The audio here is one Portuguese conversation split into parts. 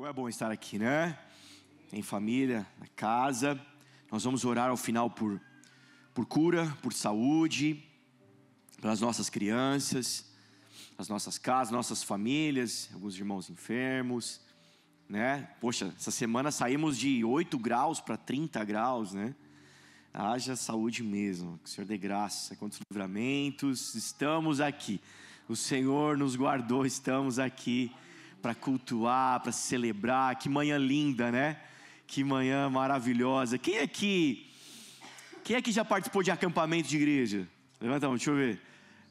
Como é bom estar aqui, né? Em família, na casa. Nós vamos orar ao final por cura, por saúde, pelas nossas crianças, as nossas casas, nossas famílias, alguns irmãos enfermos, né? Poxa, essa semana saímos de 8 graus para 30 graus, né? Haja saúde mesmo, que o Senhor dê graça, quantos livramentos. Estamos aqui, o Senhor nos guardou, estamos aqui para cultuar, para celebrar. Que manhã linda, né? Que manhã maravilhosa. Quem aqui já participou de acampamento de igreja? Levanta a mão, deixa eu ver,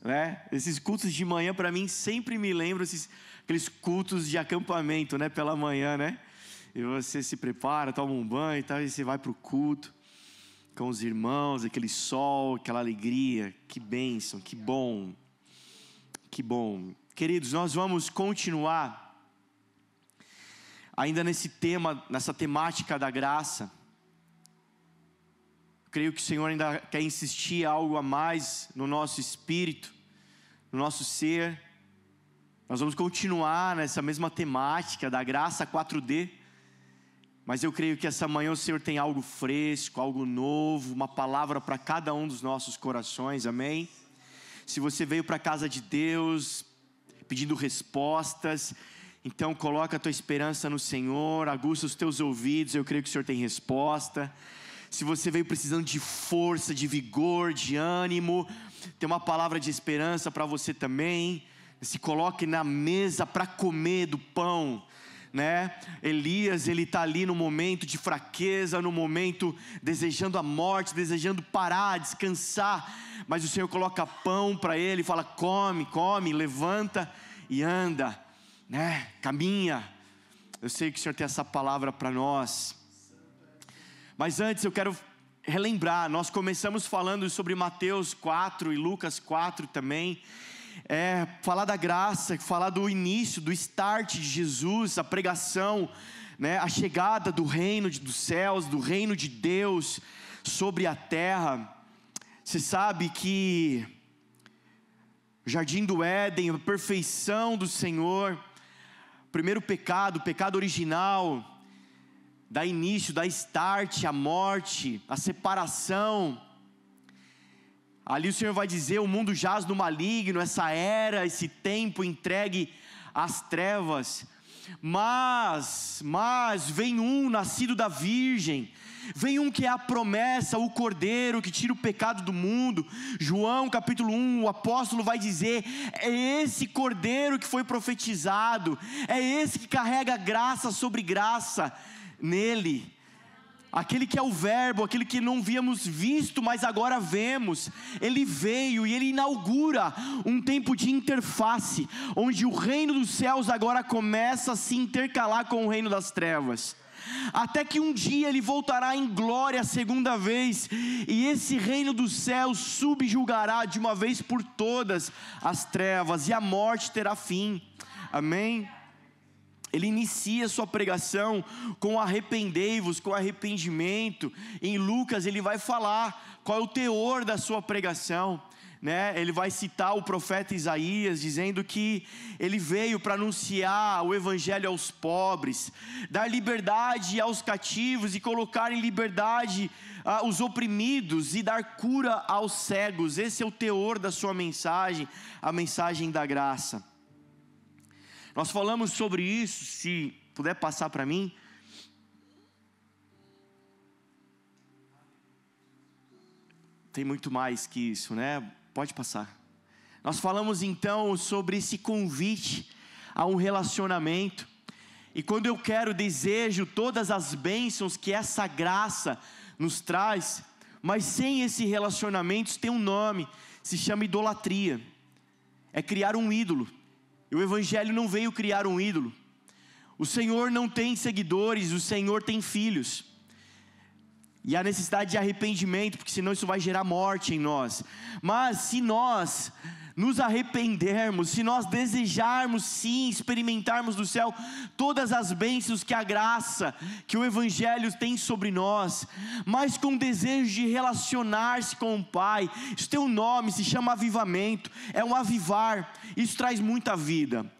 né? Esses cultos de manhã para mim sempre me lembram aqueles cultos de acampamento, né? Pela manhã, né? E você se prepara, toma um banho e tal, e você vai para o culto com os irmãos, aquele sol, aquela alegria. Que bênção, que bom, que bom. Queridos, nós vamos continuar ainda nesse tema, nessa temática da graça. Creio que o Senhor ainda quer insistir algo a mais no nosso espírito, no nosso ser. Nós vamos continuar nessa mesma temática da graça 4D. Mas eu creio que essa manhã o Senhor tem algo fresco, algo novo, uma palavra para cada um dos nossos corações, amém? Se você veio para a casa de Deus pedindo respostas, então coloca a tua esperança no Senhor, aguça os teus ouvidos, eu creio que o Senhor tem resposta. Se você veio precisando de força, de vigor, de ânimo, tem uma palavra de esperança para você também. Se coloque na mesa para comer do pão, né? Elias, ele está ali no momento de fraqueza, no momento desejando a morte, desejando parar, descansar, mas o Senhor coloca pão para ele e fala: come, come, levanta e anda, né? Caminha. Eu sei que o Senhor tem essa palavra para nós, mas antes eu quero relembrar, nós começamos falando sobre Mateus 4 e Lucas 4 também, falar da graça, falar do início, do start de Jesus, a pregação, né? A chegada do reino dos céus, do reino de Deus sobre a terra. Você sabe que o jardim do Éden, a perfeição do Senhor, o primeiro pecado, o pecado original, dá início, dá start, a morte, a separação. Ali o Senhor vai dizer: o mundo jaz no maligno, essa era, esse tempo entregue às trevas. Mas vem um nascido da virgem, vem um que é a promessa, o cordeiro que tira o pecado do mundo. João capítulo 1, o apóstolo vai dizer: é esse cordeiro que foi profetizado, é esse que carrega graça sobre graça nele. Aquele que é o verbo, aquele que não víamos visto, mas agora vemos. Ele veio e ele inaugura um tempo de interface, onde o reino dos céus agora começa a se intercalar com o reino das trevas, até que um dia ele voltará em glória a segunda vez, e esse reino dos céus subjugará de uma vez por todas as trevas, e a morte terá fim, amém? Ele inicia sua pregação com arrependei-vos, com arrependimento. Em Lucas ele vai falar qual é o teor da sua pregação, né? Ele vai citar o profeta Isaías, dizendo que ele veio para anunciar o evangelho aos pobres, dar liberdade aos cativos e colocar em liberdade os oprimidos, e dar cura aos cegos. Esse é o teor da sua mensagem, a mensagem da graça. Nós falamos sobre isso, se puder passar para mim. Tem muito mais que isso, né? Pode passar. Nós falamos então sobre esse convite a um relacionamento. E quando eu desejo todas as bênçãos que essa graça nos traz, mas sem esse relacionamento, tem um nome, se chama idolatria. É criar um ídolo. E o Evangelho não veio criar um ídolo. O Senhor não tem seguidores, o Senhor tem filhos. E há necessidade de arrependimento, porque senão isso vai gerar morte em nós. Mas se nós nos arrependermos, se nós desejarmos sim experimentarmos do céu todas as bênçãos que a graça, que o Evangelho tem sobre nós, mas com desejo de relacionar-se com o Pai, isso tem um nome, se chama avivamento, é um avivar, isso traz muita vida,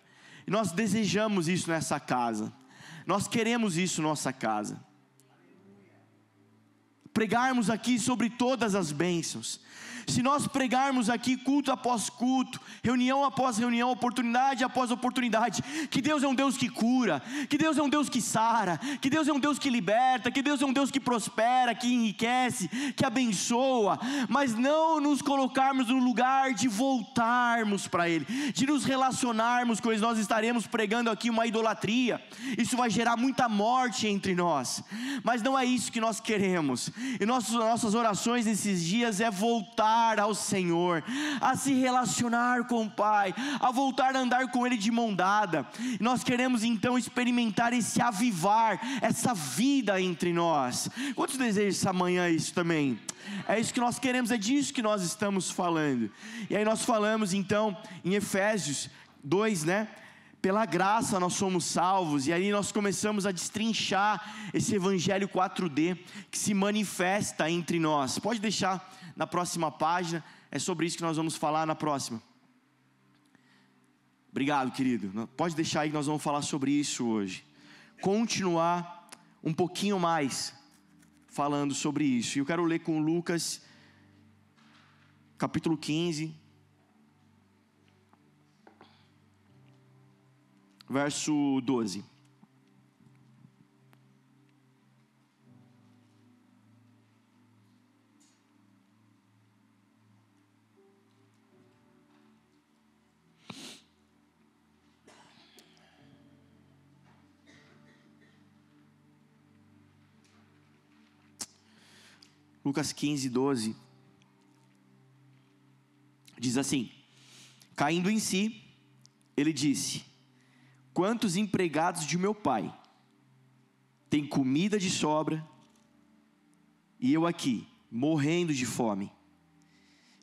e nós desejamos isso nessa casa. Nós queremos isso em nossa casa. Pregarmos aqui sobre todas as bênçãos. Se nós pregarmos aqui culto após culto, reunião após reunião, oportunidade após oportunidade, que Deus é um Deus que cura, que Deus é um Deus que sara, que Deus é um Deus que liberta, que Deus é um Deus que prospera, que enriquece, que abençoa, mas não nos colocarmos no lugar de voltarmos para Ele, de nos relacionarmos com Ele, nós estaremos pregando aqui uma idolatria, isso vai gerar muita morte entre nós, mas não é isso que nós queremos. E nossas orações nesses dias é voltar ao Senhor, a se relacionar com o Pai, a voltar a andar com Ele de mão dada. E nós queremos então experimentar esse avivar, essa vida entre nós. Quantos desejam essa manhã isso também? É isso que nós queremos, é disso que nós estamos falando. E aí nós falamos então em Efésios 2, pela graça nós somos salvos, e aí nós começamos a destrinchar esse evangelho 4D, que se manifesta entre nós. Pode deixar na próxima página, é sobre isso que nós vamos falar na próxima. Obrigado, querido, pode deixar aí que nós vamos falar sobre isso hoje. Continuar um pouquinho mais, falando sobre isso, e eu quero ler com Lucas, capítulo 15, verso 12. Lucas 15, 12. Diz assim: caindo em si, ele disse: quantos empregados de meu pai têm comida de sobra, e eu aqui, morrendo de fome?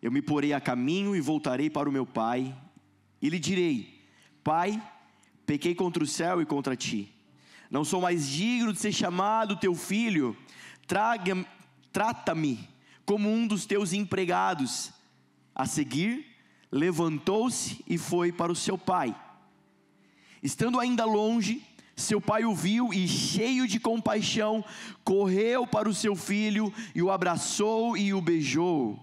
Eu me porei a caminho e voltarei para o meu pai, e lhe direi: Pai, pequei contra o céu e contra ti, não sou mais digno de ser chamado teu filho, trata-me como um dos teus empregados. A seguir, levantou-se e foi para o seu pai. Estando ainda longe, seu pai o viu e, cheio de compaixão, correu para o seu filho e o abraçou e o beijou.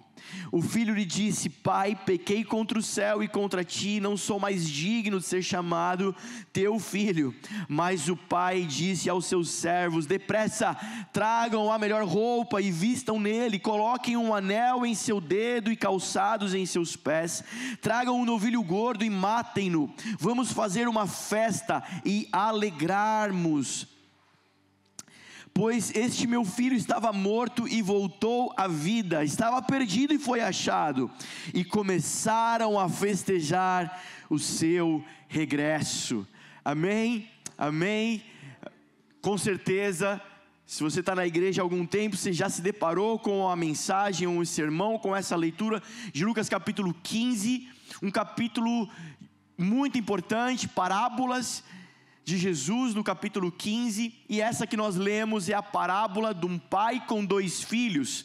O filho lhe disse: Pai, pequei contra o céu e contra ti, não sou mais digno de ser chamado teu filho. Mas o pai disse aos seus servos: depressa, tragam a melhor roupa e vistam nele, coloquem um anel em seu dedo e calçados em seus pés, tragam um novilho gordo e matem-no, vamos fazer uma festa e alegrarmos, pois este meu filho estava morto e voltou à vida, estava perdido e foi achado. E começaram a festejar o seu regresso. Amém? Amém? Com certeza, se você está na igreja há algum tempo, você já se deparou com a mensagem, um sermão, com essa leitura de Lucas capítulo 15, um capítulo muito importante, parábolas de Jesus no capítulo 15, e essa que nós lemos é a parábola de um pai com 2 filhos.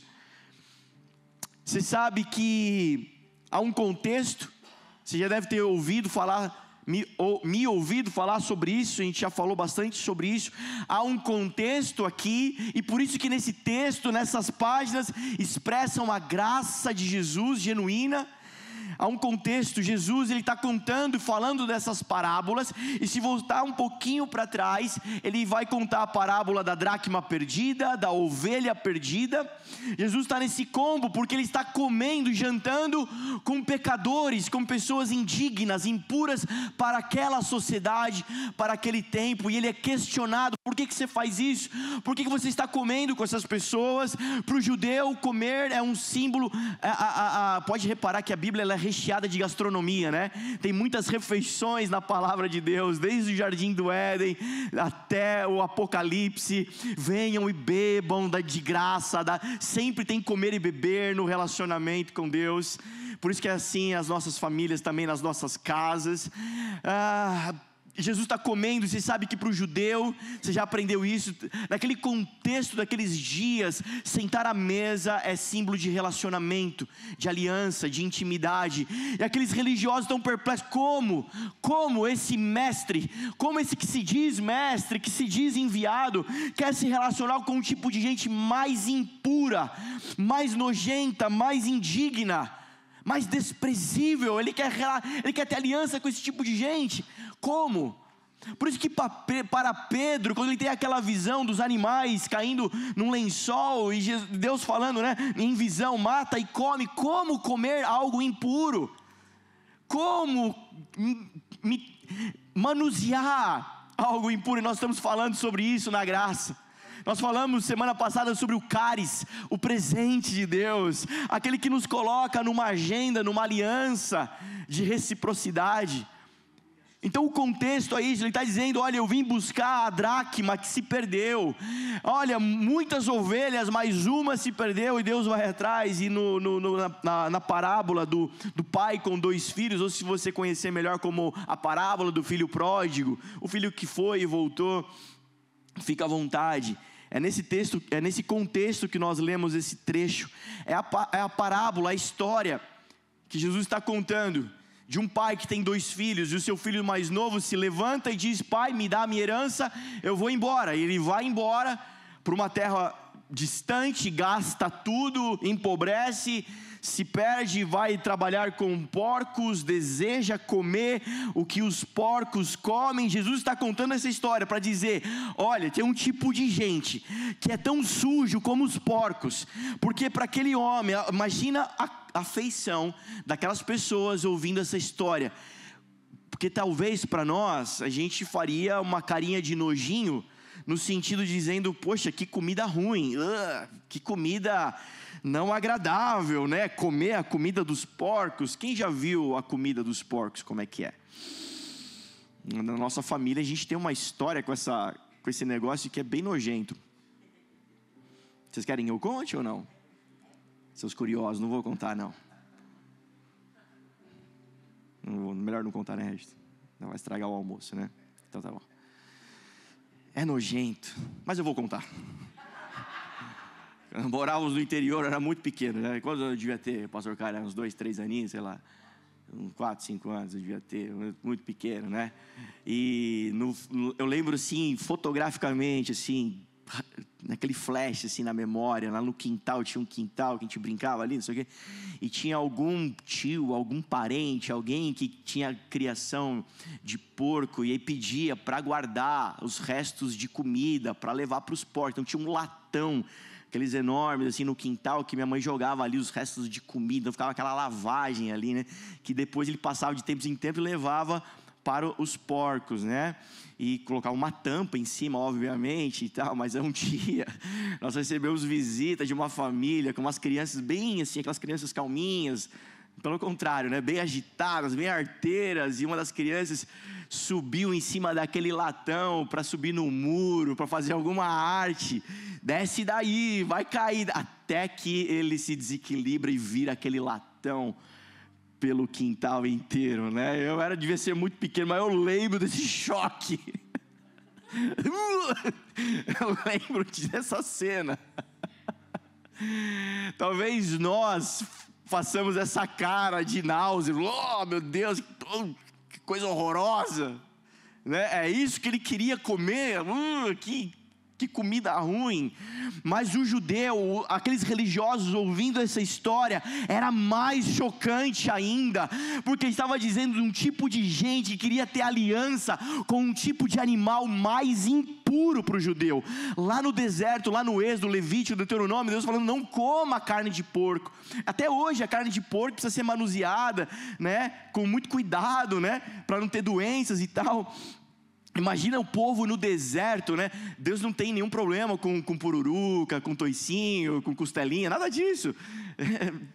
Você sabe que há um contexto, você já deve ter ouvido falar, me ouvido falar sobre isso, a gente já falou bastante sobre isso. Há um contexto aqui, e por isso que nesse texto, nessas páginas, expressam a graça de Jesus genuína. Há um contexto, Jesus ele está contando, falando dessas parábolas, e se voltar um pouquinho para trás, ele vai contar a parábola da dracma perdida, da ovelha perdida. Jesus está nesse combo, porque ele está comendo e jantando com pecadores, com pessoas indignas, impuras para aquela sociedade, para aquele tempo, e ele é questionado: por que você faz isso? Por que você está comendo com essas pessoas? Para o judeu, comer é um símbolo, pode reparar que a Bíblia ela é recheada de gastronomia, tem muitas refeições na palavra de Deus, desde o jardim do Éden até o Apocalipse. Venham e bebam de graça, sempre tem comer e beber no relacionamento com Deus. Por isso que é assim as nossas famílias também, nas nossas casas. Jesus está comendo, você sabe que para o judeu, você já aprendeu isso, naquele contexto daqueles dias, sentar à mesa é símbolo de relacionamento, de aliança, de intimidade, e aqueles religiosos estão perplexos, como esse mestre, como esse que se diz mestre, que se diz enviado, quer se relacionar com um tipo de gente mais impura, mais nojenta, mais indigna, mais desprezível, ele quer ter aliança com esse tipo de gente. Como? Por isso que para Pedro, quando ele tem aquela visão dos animais caindo num lençol, e Deus falando, né, em visão, mata e come, como comer algo impuro? Como manusear algo impuro? E nós estamos falando sobre isso na graça. Nós falamos semana passada sobre o cálice, o presente de Deus, aquele que nos coloca numa agenda, numa aliança de reciprocidade. Então o contexto aí, ele está dizendo, olha, eu vim buscar a dracma que se perdeu, olha, muitas ovelhas, mas uma se perdeu, e Deus vai atrás. E na parábola do pai com 2 filhos, ou se você conhecer melhor como a parábola do filho pródigo, o filho que foi e voltou, fica à vontade. É nesse texto, é nesse contexto que nós lemos esse trecho. É a parábola, a história que Jesus está contando de um pai que tem 2 filhos, e o seu filho mais novo se levanta e diz: pai, me dá a minha herança, eu vou embora. E ele vai embora para uma terra distante, gasta tudo, empobrece, se perde, vai trabalhar com porcos, deseja comer o que os porcos comem. Jesus está contando essa história para dizer: olha, tem um tipo de gente que é tão sujo como os porcos, porque para aquele homem, imagina a afeição daquelas pessoas ouvindo essa história, porque talvez para nós, a gente faria uma carinha de nojinho, no sentido de dizendo: poxa, que comida ruim, que comida não agradável, né? Comer a comida dos porcos. Quem já viu a comida dos porcos, como é que é? Na nossa família a gente tem uma história com esse negócio que é bem nojento. Vocês querem que eu conte ou não? Seus curiosos, não vou contar não. Melhor não contar, né, Regis? Não vai estragar o almoço, né? Então tá bom. É nojento, mas eu vou contar. Morávamos no interior, era muito pequeno, né? Quando eu devia ter, pastor Cara, uns 2, 3 aninhos, sei lá, uns 4, 5 anos eu devia ter, muito pequeno, né? E eu lembro assim, fotograficamente, assim, naquele flash assim na memória, lá no quintal, tinha um quintal que a gente brincava ali, não sei o quê, e tinha algum tio, algum parente, alguém que tinha criação de porco, e aí pedia para guardar os restos de comida, para levar para os porcos. Então tinha um latão, aqueles enormes assim no quintal, que minha mãe jogava ali os restos de comida, então ficava aquela lavagem ali, né, que depois ele passava de tempos em tempos e levava para os porcos, né, e colocava uma tampa em cima, obviamente, e tal. Mas um dia, nós recebemos visita de uma família, com umas crianças bem assim, aquelas crianças calminhas, pelo contrário, né, bem agitadas, bem arteiras, e uma das crianças subiu em cima daquele latão, para subir no muro, para fazer alguma arte, desce daí, vai cair, até que ele se desequilibra e vira aquele latão pelo quintal inteiro, né? Devia ser muito pequeno, mas eu lembro desse choque. Eu lembro dessa cena. Talvez nós façamos essa cara de náusea. Oh, meu Deus, que coisa horrorosa, né? É isso que ele queria comer. Que comida ruim. Mas o judeu, aqueles religiosos, ouvindo essa história, era mais chocante ainda, porque estava dizendo de um tipo de gente que queria ter aliança com um tipo de animal mais impuro para o judeu. Lá no deserto, lá no Êxodo, Levítico, Deuteronômio, Deus falando: não coma carne de porco. Até hoje a carne de porco precisa ser manuseada, né, com muito cuidado, né, para não ter doenças e tal. Imagina o povo no deserto, né? Deus não tem nenhum problema com pururuca, com toicinho, com costelinha, nada disso.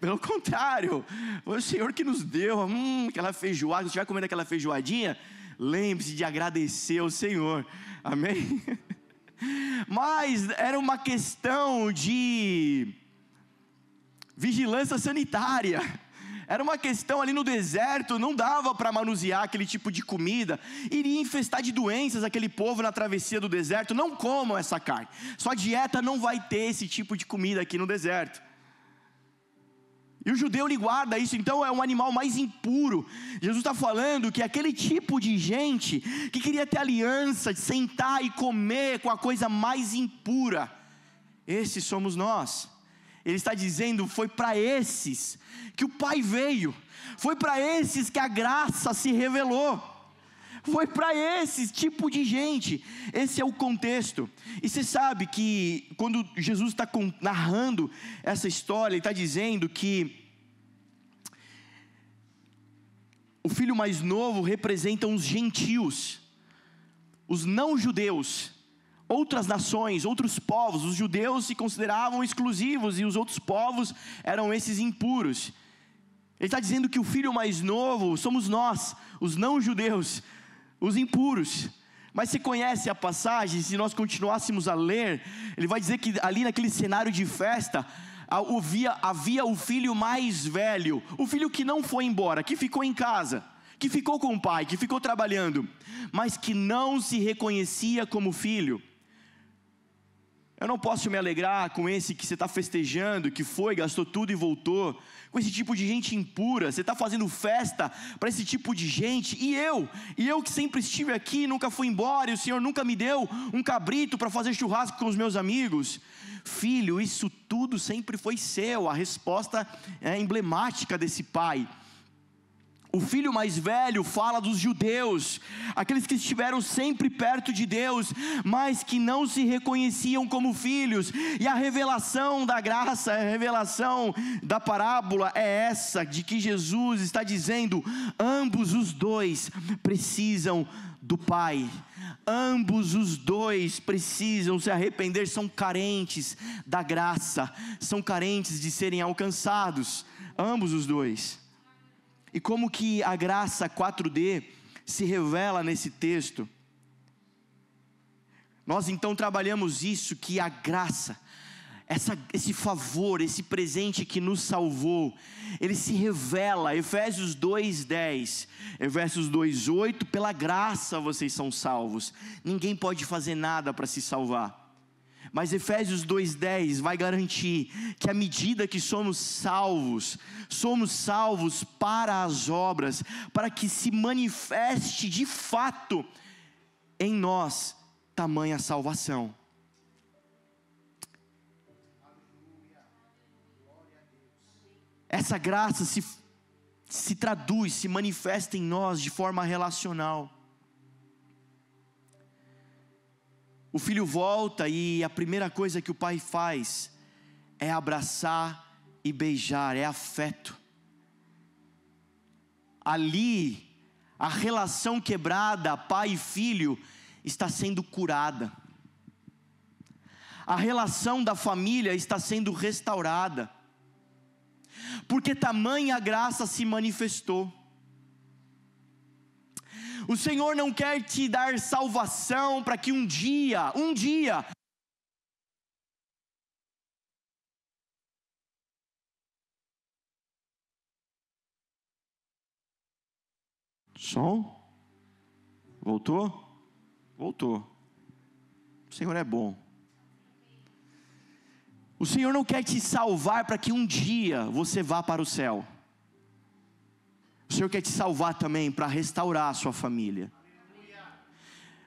Pelo contrário, foi o Senhor que nos deu aquela feijoada. Se estiver comendo aquela feijoadinha, lembre-se de agradecer ao Senhor. Amém? Mas era uma questão de vigilância sanitária. Era uma questão ali no deserto, não dava para manusear aquele tipo de comida, iria infestar de doenças aquele povo na travessia do deserto. Não comam essa carne, sua dieta não vai ter esse tipo de comida aqui no deserto. E o judeu ele guarda isso, então é um animal mais impuro. Jesus está falando que aquele tipo de gente que queria ter aliança, de sentar e comer com a coisa mais impura, esses somos nós. Ele está dizendo, foi para esses que o Pai veio, foi para esses que a graça se revelou, foi para esse tipo de gente. Esse é o contexto. E você sabe que quando Jesus está narrando essa história, ele está dizendo que o filho mais novo representa os gentios, os não judeus, outras nações, outros povos. Os judeus se consideravam exclusivos e os outros povos eram esses impuros. Ele está dizendo que o filho mais novo somos nós, os não judeus, os impuros. Mas você conhece a passagem? Se nós continuássemos a ler, ele vai dizer que ali naquele cenário de festa havia o filho mais velho, o filho que não foi embora, que ficou em casa, que ficou com o pai, que ficou trabalhando, mas que não se reconhecia como filho. Eu não posso me alegrar com esse que você está festejando, que foi, gastou tudo e voltou, com esse tipo de gente impura. Você está fazendo festa para esse tipo de gente. E eu que sempre estive aqui, nunca fui embora, e o Senhor nunca me deu um cabrito para fazer churrasco com os meus amigos. Filho, isso tudo sempre foi seu. A resposta é emblemática desse pai. O filho mais velho fala dos judeus, aqueles que estiveram sempre perto de Deus, mas que não se reconheciam como filhos. E a revelação da graça, a revelação da parábola é essa, de que Jesus está dizendo, ambos os dois precisam do Pai. Ambos os dois precisam se arrepender, são carentes da graça, são carentes de serem alcançados, ambos os dois. E como que a graça 4D se revela nesse texto? Nós então trabalhamos isso, que a graça, esse favor, esse presente que nos salvou, ele se revela, Efésios 2:10, Efésios 2:8, pela graça vocês são salvos, ninguém pode fazer nada para se salvar. Mas Efésios 2:10 vai garantir que à medida que somos salvos para as obras, para que se manifeste de fato em nós tamanha salvação. Essa graça se traduz, se manifesta em nós de forma relacional. O filho volta e a primeira coisa que o pai faz é abraçar e beijar, é afeto. Ali, a relação quebrada, pai e filho, está sendo curada. A relação da família está sendo restaurada, porque tamanha graça se manifestou. O Senhor não quer te dar salvação para que um dia, som? Voltou? Voltou. O Senhor é bom. O Senhor não quer te salvar para que um dia você vá para o céu. O Senhor quer te salvar também para restaurar a sua família.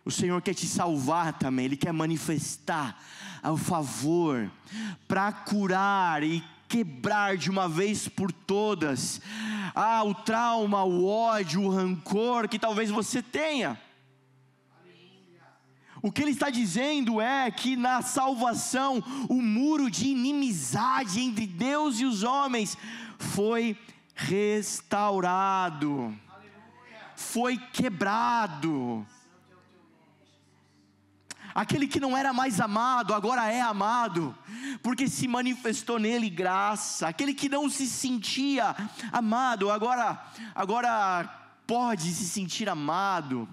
O Senhor quer te salvar também, Ele quer manifestar o favor para curar e quebrar de uma vez por todas o trauma, o ódio, o rancor que talvez você tenha. O que Ele está dizendo é que na salvação o muro de inimizade entre Deus e os homens foi restaurado, foi quebrado. Aquele que não era mais amado, agora é amado, porque se manifestou nele graça. Aquele que não se sentia amado, agora pode se sentir amado.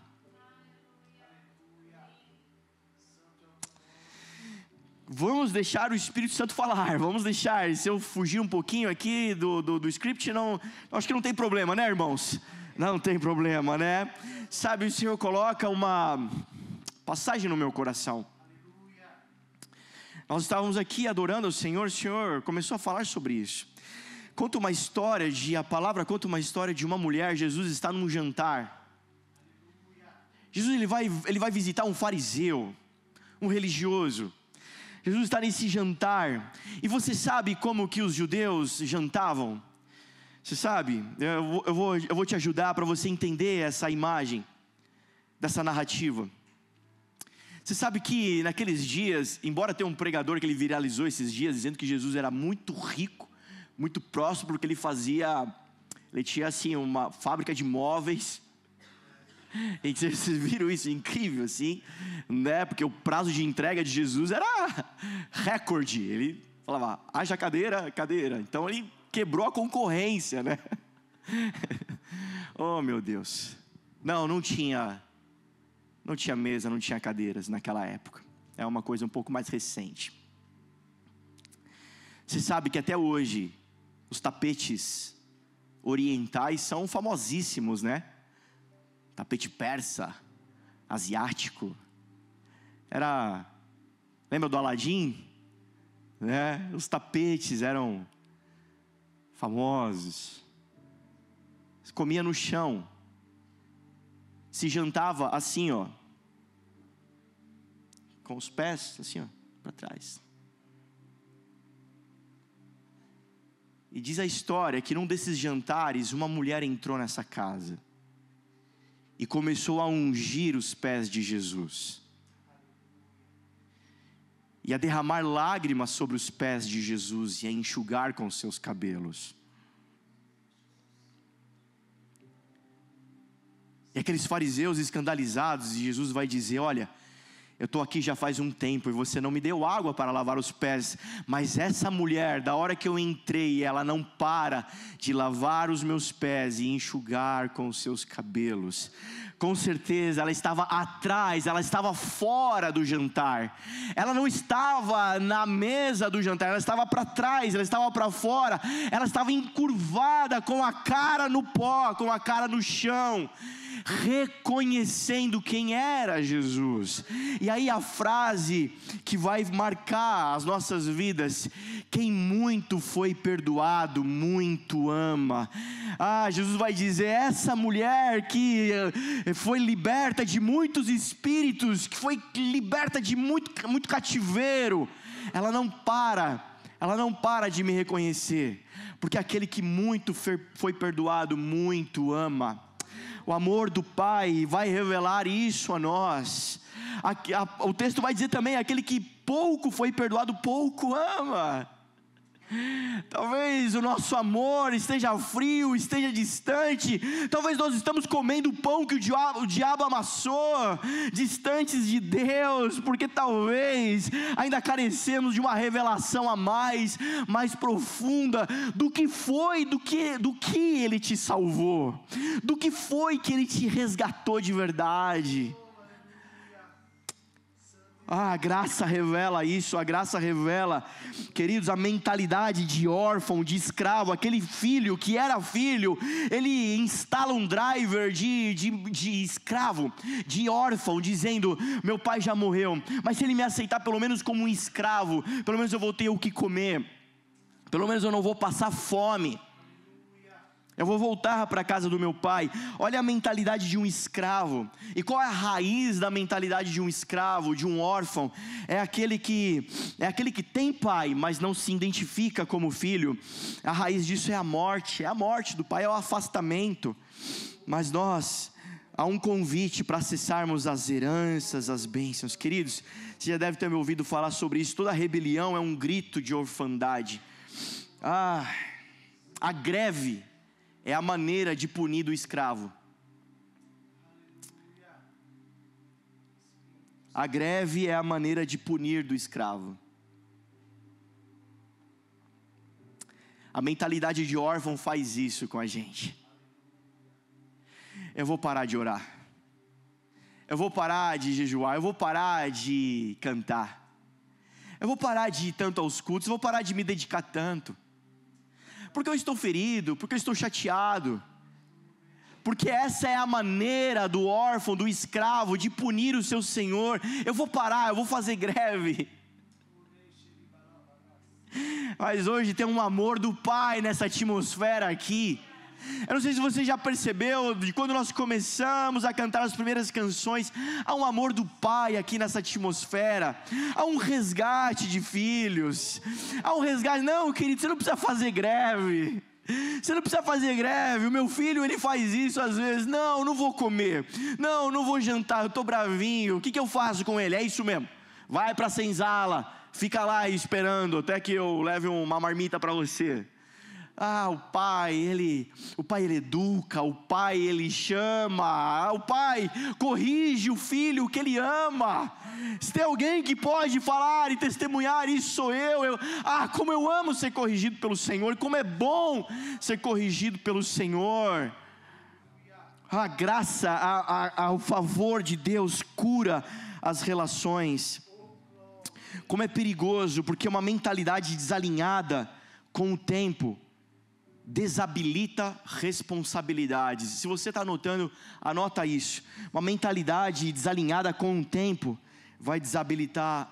Vamos deixar o Espírito Santo falar, vamos deixar, se eu fugir um pouquinho aqui do script, não, acho que não tem problema, né, irmãos? Não tem problema, né? Sabe, o Senhor coloca uma passagem no meu coração. Nós estávamos aqui adorando o Senhor começou a falar sobre isso. A palavra conta uma história de uma mulher. Jesus está num jantar. Jesus ele vai visitar um fariseu, um religioso. Jesus está nesse jantar. E você sabe como que os judeus jantavam? Você sabe? Eu vou te ajudar para você entender essa imagem, dessa narrativa. Você sabe que naqueles dias, embora tenha um pregador que ele viralizou esses dias, dizendo que Jesus era muito rico, muito próspero, porque ele tinha assim uma fábrica de móveis. E vocês viram isso? Incrível assim, né? Porque o prazo de entrega de Jesus era recorde. Ele falava, haja cadeira. Então ele quebrou a concorrência, né? Oh meu Deus. Não tinha mesa, não tinha cadeiras naquela época. É uma coisa um pouco mais recente. Você sabe que até hoje os tapetes orientais são famosíssimos, né? Tapete persa, asiático. Lembra do Aladim? Né? Os tapetes eram famosos. Se comia no chão. Se jantava assim, ó, com os pés assim, ó, para trás. E diz a história que num desses jantares uma mulher entrou nessa casa e começou a ungir os pés de Jesus e a derramar lágrimas sobre os pés de Jesus e a enxugar com seus cabelos. E aqueles fariseus escandalizados, e Jesus vai dizer, olha, eu estou aqui já faz um tempo e você não me deu água para lavar os pés, mas essa mulher, da hora que eu entrei, ela não para de lavar os meus pés e enxugar com os seus cabelos. Com certeza ela estava atrás, ela estava fora do jantar, ela não estava na mesa do jantar, ela estava para trás, ela estava para fora, ela estava encurvada com a cara no pó, com a cara no chão, reconhecendo quem era Jesus. E aí a frase que vai marcar as nossas vidas: quem muito foi perdoado, muito ama. Jesus vai dizer, essa mulher que foi liberta de muitos espíritos, que foi liberta de muito cativeiro, ela não para de me reconhecer, porque aquele que muito foi perdoado, muito ama. O amor do Pai vai revelar isso a nós. O texto vai dizer também, aquele que pouco foi perdoado, pouco ama. Talvez o nosso amor esteja frio, esteja distante. Talvez nós estamos comendo o pão que o diabo amassou, distantes de Deus, porque talvez ainda carecemos de uma revelação a mais profunda do que Ele te salvou, do que foi que Ele te resgatou de verdade. A graça revela isso, a graça revela, queridos, a mentalidade de órfão, de escravo. Aquele filho que era filho, ele instala um driver de escravo, de órfão, dizendo, meu pai já morreu, mas se ele me aceitar pelo menos como um escravo, pelo menos eu vou ter o que comer, pelo menos eu não vou passar fome, eu vou voltar para a casa do meu pai. Olha a mentalidade de um escravo. E qual é a raiz da mentalidade de um escravo, de um órfão? É aquele que tem pai, mas não se identifica como filho. A raiz disso é a morte do pai, é o afastamento. Mas há um convite para acessarmos as heranças, as bênçãos. Queridos, você já deve ter me ouvido falar sobre isso. Toda rebelião é um grito de orfandade. A greve é a maneira de punir do escravo. A greve é a maneira de punir do escravo. A mentalidade de órfão faz isso com a gente. Eu vou parar de orar, eu vou parar de jejuar, eu vou parar de cantar, eu vou parar de ir tanto aos cultos, eu vou parar de me dedicar tanto, porque eu estou ferido, porque eu estou chateado, porque essa é a maneira do órfão, do escravo, de punir o seu senhor. Eu vou parar, eu vou fazer greve. Mas hoje tem um amor do Pai nessa atmosfera aqui. Eu não sei se você já percebeu, de quando nós começamos a cantar as primeiras canções, há um amor do Pai aqui nessa atmosfera, há um resgate de filhos, há um resgate. Não, querido, você não precisa fazer greve, você não precisa fazer greve. O meu filho, ele faz isso às vezes. Não vou comer, não vou jantar, eu estou bravinho. O que eu faço com ele? É isso mesmo, vai para a senzala, fica lá esperando até que eu leve uma marmita para você. O pai ele educa, o pai ele chama, o pai corrige o filho que ele ama. Se tem alguém que pode falar e testemunhar, isso sou eu. Como eu amo ser corrigido pelo Senhor, como é bom ser corrigido pelo Senhor. A graça, o favor de Deus cura as relações. Como é perigoso, porque uma mentalidade desalinhada com o tempo desabilita responsabilidades. Se você está anotando, anota isso. Uma mentalidade desalinhada com o tempo vai desabilitar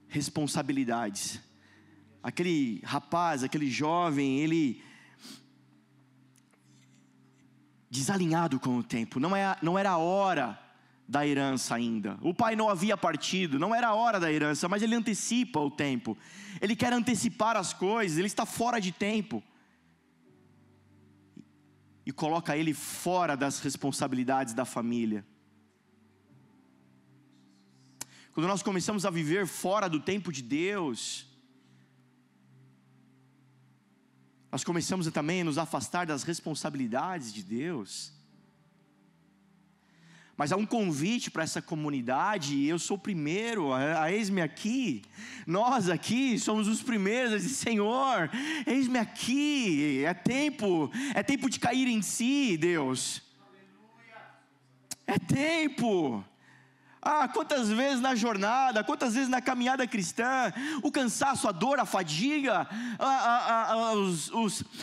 responsabilidades. Aquele rapaz, aquele jovem, ele desalinhado com o tempo. Não era a hora da herança ainda. O pai não havia partido, não era a hora da herança, mas ele antecipa o tempo. Ele quer antecipar as coisas, ele está fora de tempo. E coloca ele fora das responsabilidades da família. Quando nós começamos a viver fora do tempo de Deus, nós começamos também a nos afastar das responsabilidades de Deus. Mas há um convite para essa comunidade, e eu sou o primeiro, eis-me aqui. Nós aqui somos os primeiros a dizer: Senhor, eis-me aqui. É tempo de cair em si, Deus. É tempo. Quantas vezes na jornada, quantas vezes na caminhada cristã, o cansaço, a dor, a fadiga,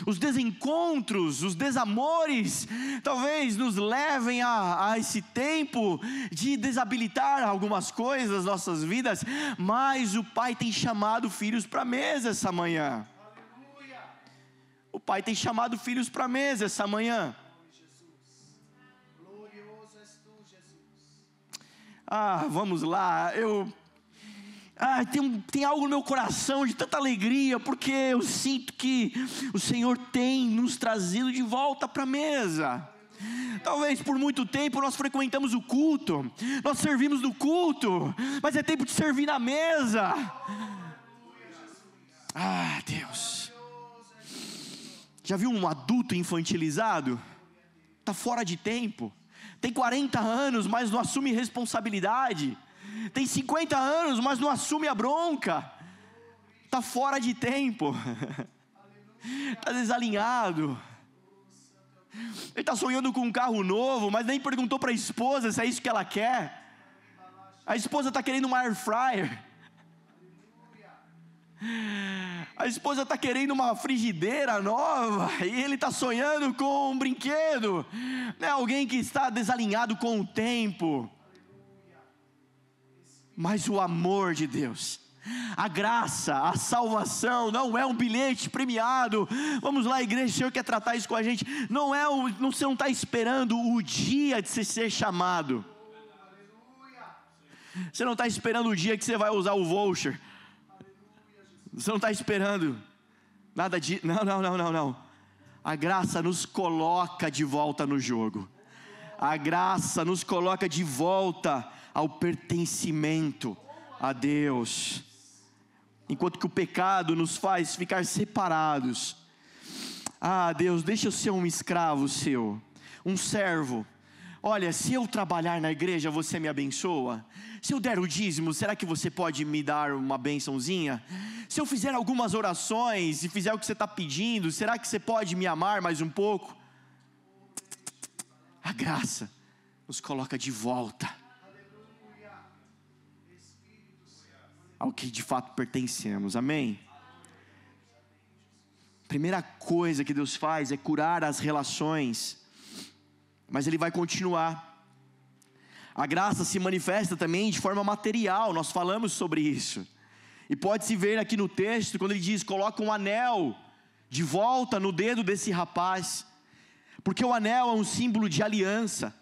os desencontros, os desamores, talvez nos levem a esse tempo de desabilitar algumas coisas das nossas vidas, mas o Pai tem chamado filhos para a mesa essa manhã. O Pai tem chamado filhos para a mesa essa manhã. Vamos lá, tem algo no meu coração de tanta alegria, porque eu sinto que o Senhor tem nos trazido de volta para a mesa. Talvez por muito tempo nós frequentamos o culto, nós servimos no culto, mas é tempo de servir na mesa. Deus, já viu um adulto infantilizado? Está fora de tempo. Tem 40 anos, mas não assume responsabilidade. Tem 50 anos, mas não assume a bronca. Está fora de tempo. Está desalinhado. Ele está sonhando com um carro novo, mas nem perguntou para a esposa se é isso que ela quer. A esposa está querendo uma air fryer. A esposa está querendo uma frigideira nova, e ele está sonhando com um brinquedo. Não é alguém que está desalinhado com o tempo. Mas o amor de Deus, a graça, a salvação, não é um bilhete premiado. Vamos lá, igreja, o Senhor quer tratar isso com a gente. Você não está esperando o dia de você ser chamado. Você não está esperando o dia que você vai usar o voucher. Você não está esperando nada de... Não. A graça nos coloca de volta no jogo. A graça nos coloca de volta ao pertencimento a Deus. Enquanto que o pecado nos faz ficar separados. Deus, deixa eu ser um escravo seu, um servo. Olha, se eu trabalhar na igreja, você me abençoa? Se eu der o dízimo, será que você pode me dar uma bençãozinha? Se eu fizer algumas orações e fizer o que você está pedindo, será que você pode me amar mais um pouco? A graça nos coloca de volta. ao que de fato pertencemos, amém? Primeira coisa que Deus faz é curar as relações, mas Ele vai continuar. A graça se manifesta também de forma material, nós falamos sobre isso, e pode-se ver aqui no texto, quando ele diz, coloca um anel de volta no dedo desse rapaz, porque o anel é um símbolo de aliança,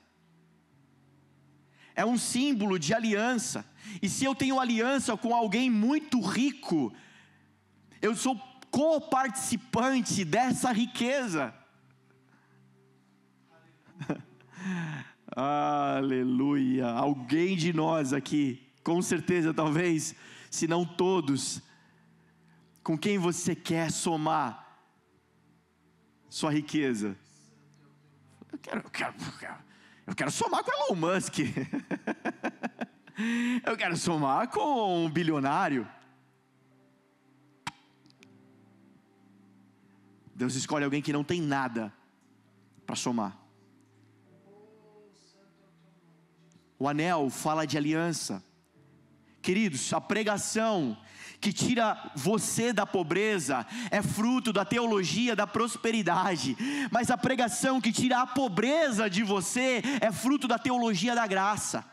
é um símbolo de aliança, e se eu tenho aliança com alguém muito rico, eu sou co-participante dessa riqueza. Aleluia. Alguém de nós aqui, com certeza, talvez, se não todos, com quem você quer somar sua riqueza? Eu quero somar com Elon Musk. Eu quero somar com um bilionário. Deus escolhe alguém que não tem nada para somar. O anel fala de aliança. Queridos, a pregação que tira você da pobreza é fruto da teologia da prosperidade, mas a pregação que tira a pobreza de você é fruto da teologia da graça.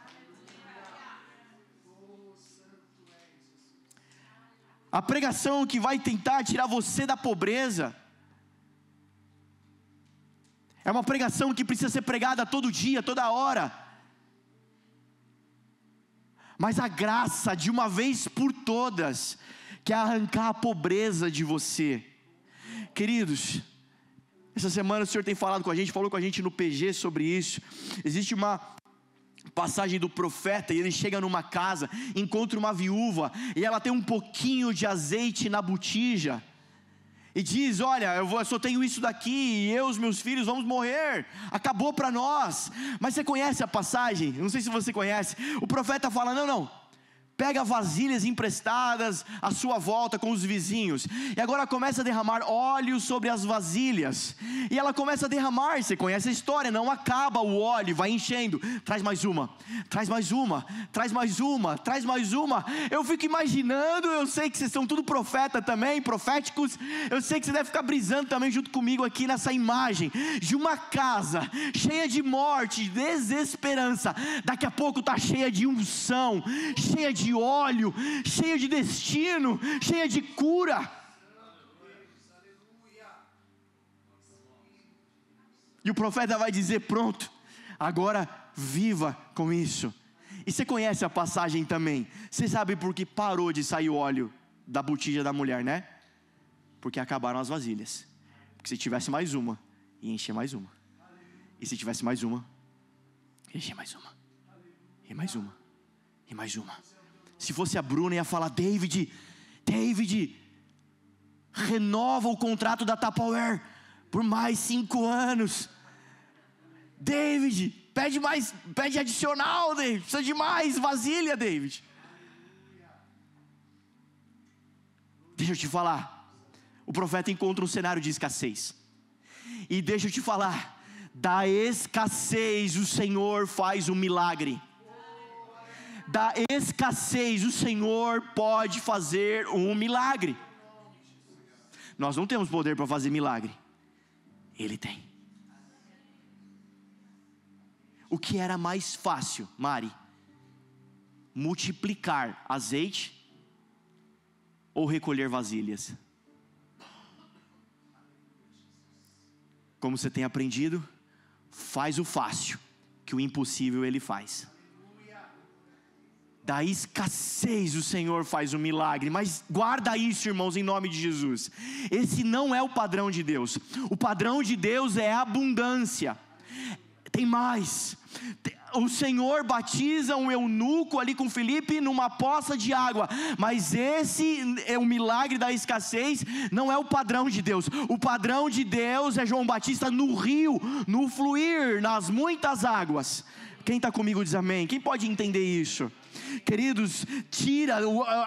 A pregação que vai tentar tirar você da pobreza é uma pregação que precisa ser pregada todo dia, toda hora. Mas a graça, de uma vez por todas, quer arrancar a pobreza de você. Queridos, essa semana o Senhor tem falado com a gente, falou com a gente no PG sobre isso. Existe uma passagem do profeta, e ele chega numa casa, encontra uma viúva, e ela tem um pouquinho de azeite na botija, e diz, olha, eu só tenho isso daqui, e eu e os meus filhos vamos morrer, acabou para nós. Mas você conhece a passagem? Eu não sei se você conhece. O profeta fala, não, pega vasilhas emprestadas à sua volta com os vizinhos, e agora começa a derramar óleo sobre as vasilhas, e ela começa a derramar, você conhece a história, não acaba o óleo, vai enchendo, traz mais uma, traz mais uma, traz mais uma, traz mais uma. Eu fico imaginando, eu sei que vocês são tudo profeta também, proféticos, eu sei que você deve ficar brisando também junto comigo aqui nessa imagem, de uma casa cheia de morte, de desesperança, daqui a pouco está cheia de unção, cheia de óleo, cheia de destino, cheia de cura. E o profeta vai dizer, pronto, agora viva com isso. E você conhece a passagem também, você sabe por que parou de sair o óleo da botija da mulher, né? Porque acabaram as vasilhas. Porque se tivesse mais uma, ia encher mais uma, e se tivesse mais uma, ia encher mais uma, e mais uma, e mais uma. Se fosse a Bruna, ia falar, David, renova o contrato da Tupperware por mais 5 anos. David, pede adicional, David, precisa de mais vasilha, David. Deixa eu te falar, o profeta encontra um cenário de escassez, e deixa eu te falar, da escassez o Senhor faz um milagre. Da escassez o Senhor pode fazer um milagre. Nós não temos poder para fazer milagre, Ele tem. O que era mais fácil, Mari? Multiplicar azeite ou recolher vasilhas? Como você tem aprendido, faz o fácil, que o impossível Ele faz. Da escassez o Senhor faz um milagre, mas guarda isso, irmãos, em nome de Jesus. Esse não é o padrão de Deus. O padrão de Deus é abundância. Tem mais. O Senhor batiza um eunuco ali com Filipe numa poça de água, mas esse é o milagre da escassez, não é o padrão de Deus. O padrão de Deus é João Batista no rio, no fluir, nas muitas águas. Quem está comigo diz amém. Quem pode entender isso? Queridos, tira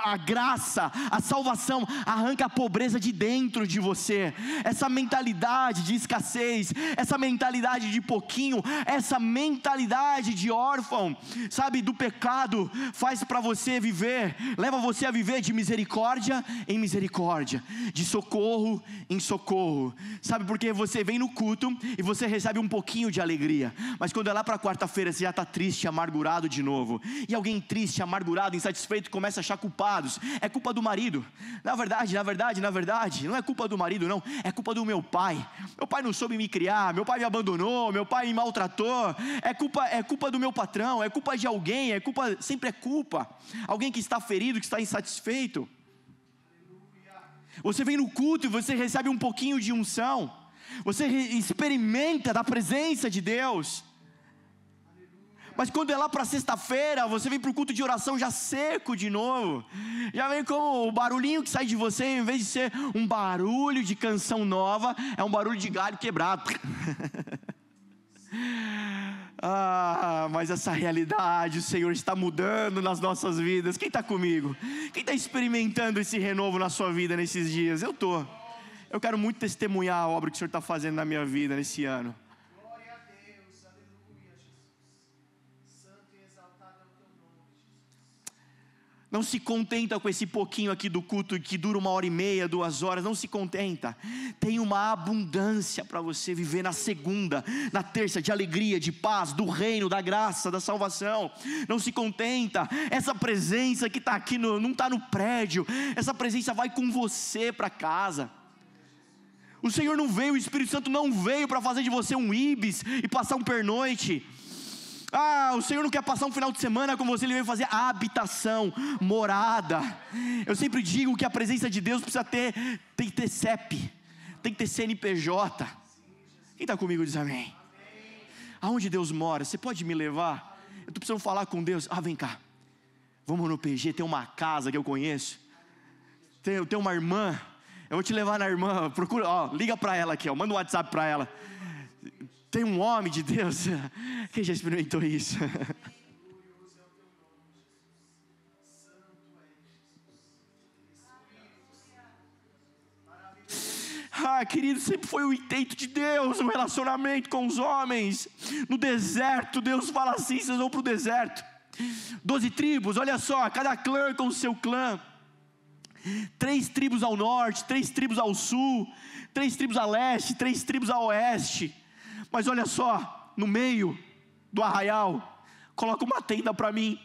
a graça, a salvação, arranca a pobreza de dentro de você, essa mentalidade de escassez, essa mentalidade de pouquinho, essa mentalidade de órfão, sabe, do pecado, faz para você viver, leva você a viver de misericórdia em misericórdia, de socorro em socorro, sabe, porque você vem no culto e você recebe um pouquinho de alegria, mas quando é lá para quarta-feira você já está triste, amargurado de novo, e alguém triste, amargurado, insatisfeito, começa a achar culpados, é culpa do marido, na verdade, não é culpa do marido não, é culpa do meu pai não soube me criar, meu pai me abandonou, meu pai me maltratou, é culpa do meu patrão, é culpa de alguém, sempre é culpa, alguém que está ferido, que está insatisfeito. Você vem no culto e você recebe um pouquinho de unção, você experimenta da presença de Deus, mas quando é lá para sexta-feira, você vem para o culto de oração já seco de novo, já vem como o barulhinho que sai de você, em vez de ser um barulho de canção nova, é um barulho de galho quebrado. Mas essa realidade, o Senhor está mudando nas nossas vidas. Quem está comigo? Quem está experimentando esse renovo na sua vida nesses dias? Eu quero muito testemunhar a obra que o Senhor está fazendo na minha vida nesse ano. Não se contenta com esse pouquinho aqui do culto que dura 1h30, 2 horas, não se contenta, tem uma abundância para você viver na segunda, na terça, de alegria, de paz, do reino, da graça, da salvação. Não se contenta, essa presença que está aqui, não está no prédio, essa presença vai com você para casa. O Senhor não veio, o Espírito Santo não veio para fazer de você um ibis e passar um pernoite. O Senhor não quer passar um final de semana com você, Ele veio fazer habitação, morada. Eu sempre digo que a presença de Deus tem que ter CEP, tem que ter CNPJ. Quem está comigo diz amém. Aonde Deus mora, você pode me levar? Eu estou precisando falar com Deus. Vem cá, vamos no PG, tem uma casa que eu conheço, tem uma irmã, eu vou te levar na irmã, procura, liga para ela aqui, manda um WhatsApp para ela. Tem um homem de Deus, quem já experimentou isso? Querido, sempre foi o intento de Deus, um relacionamento com os homens. No deserto, Deus fala assim, vocês vão para o deserto. 12 tribos, olha só, cada clã com o seu clã. 3 tribos ao norte, 3 tribos ao sul, 3 tribos a leste, 3 tribos a oeste. Mas olha só, no meio do arraial, coloca uma tenda para mim,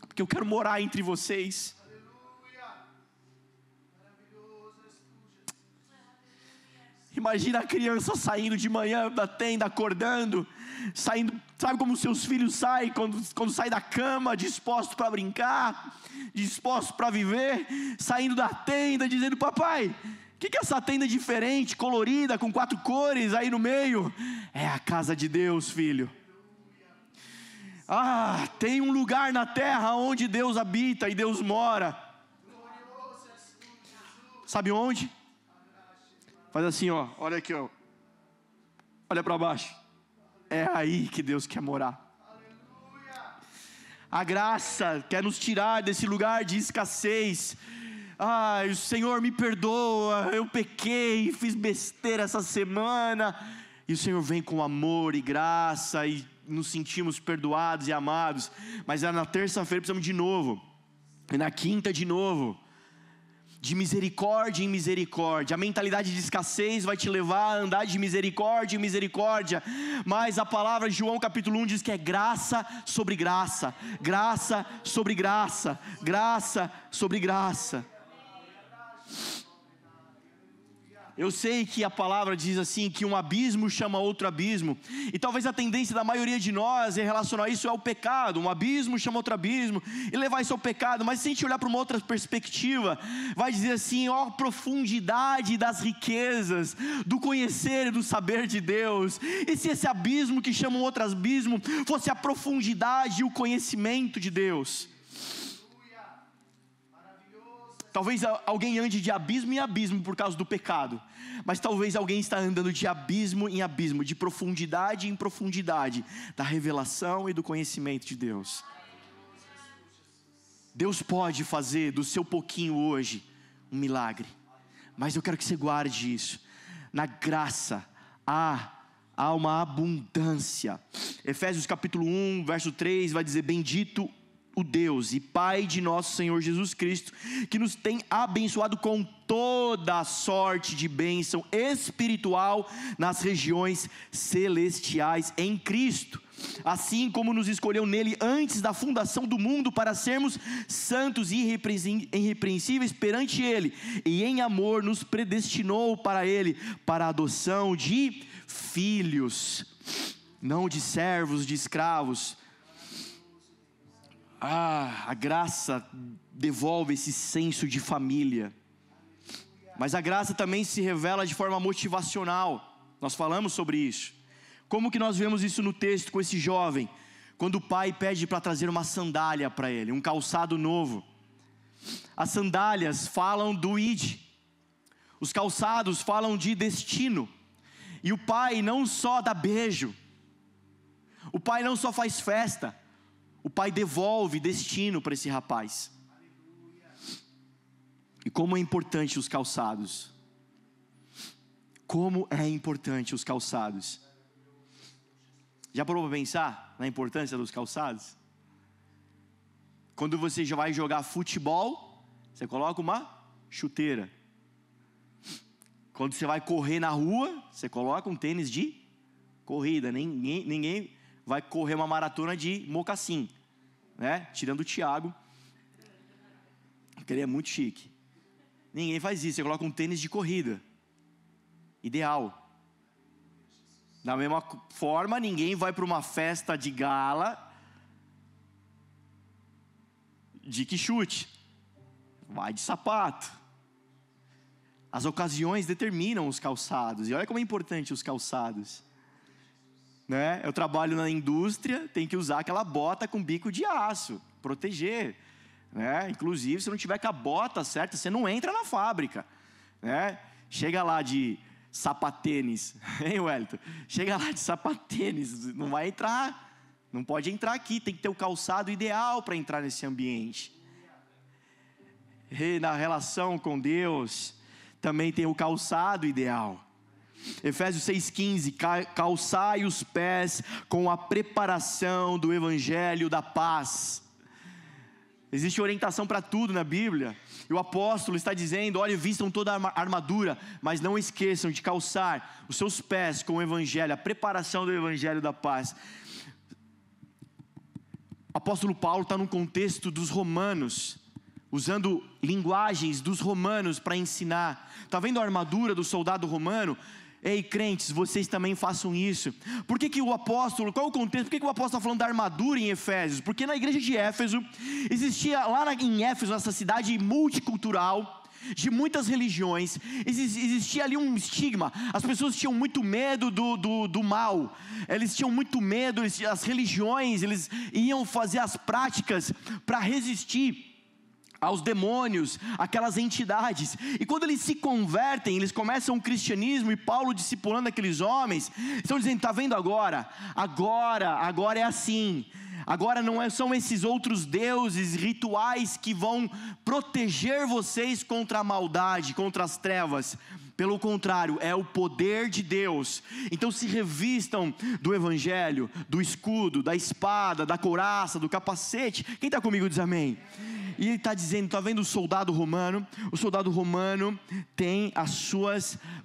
porque eu quero morar entre vocês. Imagina a criança saindo de manhã da tenda, acordando, saindo, sabe como seus filhos saem quando saem da cama, dispostos para brincar, dispostos para viver, saindo da tenda, dizendo: papai, o que é essa tenda diferente, colorida, com 4 cores aí no meio? É a casa de Deus, filho. Tem um lugar na terra onde Deus habita e Deus mora. Sabe onde? Faz assim, olha aqui, olha para baixo. É aí que Deus quer morar. A graça quer nos tirar desse lugar de escassez. O Senhor me perdoa, eu pequei, fiz besteira essa semana, e o Senhor vem com amor e graça, e nos sentimos perdoados e amados. Mas na terça-feira precisamos de novo, e na quinta de novo, de misericórdia em misericórdia. A mentalidade de escassez vai te levar a andar de misericórdia em misericórdia, mas a palavra de João capítulo 1 diz que é graça sobre graça, graça sobre graça, graça sobre graça. Eu sei que a palavra diz assim, que um abismo chama outro abismo, e talvez a tendência da maioria de nós em relacionar isso ao pecado. Um abismo chama outro abismo, e levar isso ao pecado. Mas se a gente olhar para uma outra perspectiva, vai dizer assim: profundidade das riquezas, do conhecer e do saber de Deus. E se esse abismo que chama um outro abismo fosse a profundidade e o conhecimento de Deus? Talvez alguém ande de abismo em abismo por causa do pecado, mas talvez alguém está andando de abismo em abismo, de profundidade em profundidade, da revelação e do conhecimento de Deus. Deus pode fazer do seu pouquinho hoje um milagre, mas eu quero que você guarde isso. Na graça há uma abundância. Efésios capítulo 1, verso 3 vai dizer: bendito o Deus e Pai de nosso Senhor Jesus Cristo, que nos tem abençoado com toda a sorte de bênção espiritual nas regiões celestiais em Cristo, assim como nos escolheu nele antes da fundação do mundo para sermos santos e irrepreensíveis perante ele, e em amor nos predestinou para ele, para a adoção de filhos, não de servos, de escravos. A graça devolve esse senso de família, mas a graça também se revela de forma motivacional. Nós falamos sobre isso. Como que nós vemos isso no texto com esse jovem? Quando o pai pede para trazer uma sandália para ele, um calçado novo. As sandálias falam do id, os calçados falam de destino. E o pai não só dá beijo, o pai não só faz festa, o pai devolve destino para esse rapaz. E como é importante os calçados. Como é importante os calçados. Já parou para pensar na importância dos calçados? Quando você já vai jogar futebol, você coloca uma chuteira. Quando você vai correr na rua, você coloca um tênis de corrida. Ninguém vai correr uma maratona de mocassim, né? Tirando o Thiago, porque ele é muito chique. Ninguém faz isso. Você coloca um tênis de corrida, ideal. Da mesma forma, ninguém vai para uma festa de gala de que chute, vai de sapato. As ocasiões determinam os calçados, e olha como é importante os calçados, né? Eu trabalho na indústria, tem que usar aquela bota com bico de aço, proteger, né? Inclusive, se não tiver com a bota certa, você não entra na fábrica, né? Chega lá de sapatênis, hein, Wellington? Chega lá de sapatênis, não vai entrar, não pode entrar aqui, tem que ter o calçado ideal para entrar nesse ambiente. E na relação com Deus, também tem o calçado ideal. Efésios 6,15: calçai os pés com a preparação do evangelho da paz. Existe orientação para tudo na Bíblia, e o apóstolo está dizendo: olha, vistam toda a armadura, mas não esqueçam de calçar os seus pés com o evangelho, a preparação do evangelho da paz. O apóstolo Paulo está no contexto dos romanos, usando linguagens dos romanos para ensinar. Está vendo a armadura do soldado romano? Ei, crentes, vocês também façam isso. Por que o apóstolo, qual é o contexto? Por que o apóstolo está falando da armadura em Efésios? Porque na igreja de Éfeso, existia lá em Éfeso, essa cidade multicultural, de muitas religiões, existia ali um estigma. As pessoas tinham muito medo do mal, eles tinham muito medo, as religiões, eles iam fazer as práticas para resistir aos demônios, aquelas entidades. E quando eles se convertem, eles começam o cristianismo, e Paulo discipulando aqueles homens, estão dizendo: está vendo agora é assim. Agora não são esses outros deuses, rituais que vão proteger vocês contra a maldade, contra as trevas. Pelo contrário, é o poder de Deus. Então se revistam do evangelho, do escudo, da espada, da couraça, do capacete. Quem está comigo diz amém. E ele está dizendo: está vendo o soldado romano? O soldado romano tem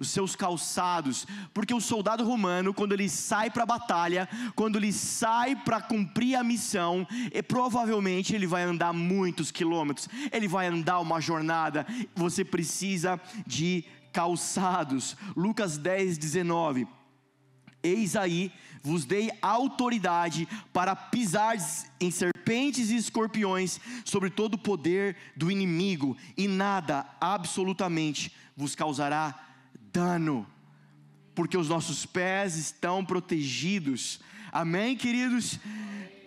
os seus calçados, porque o soldado romano, quando ele sai para a batalha, quando ele sai para cumprir a missão, provavelmente ele vai andar muitos quilômetros, ele vai andar uma jornada. Você precisa de calçados. Lucas 10:19: eis aí, vos dei autoridade para pisar em serpentes e escorpiões, sobre todo o poder do inimigo, e nada absolutamente vos causará dano, porque os nossos pés estão protegidos. Amém, queridos?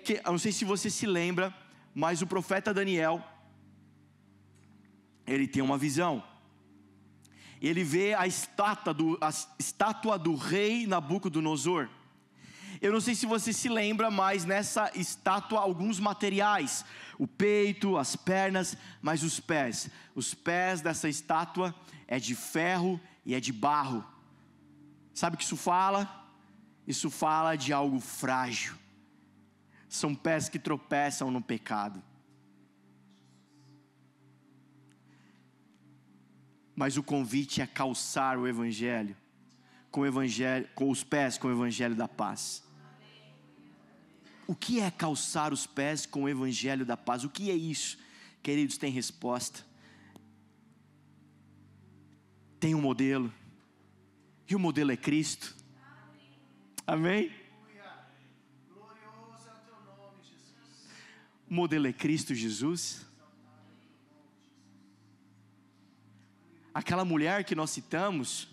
Eu não sei se você se lembra, mas o profeta Daniel, ele tem uma visão. Ele vê a estátua do rei Nabucodonosor. Eu não sei se você se lembra, mas nessa estátua alguns materiais, o peito, as pernas, mas os pés dessa estátua é de ferro e é de barro. Sabe o que isso fala? Isso fala de algo frágil. São pés que tropeçam no pecado. Mas o convite é calçar o evangelho, com os pés com o evangelho da paz. O que é calçar os pés com o evangelho da paz? O que é isso? Queridos, tem resposta. Tem um modelo. E o modelo é Cristo. Amém? Glorioso é o teu nome, Jesus. O modelo é Cristo Jesus. Aquela mulher que nós citamos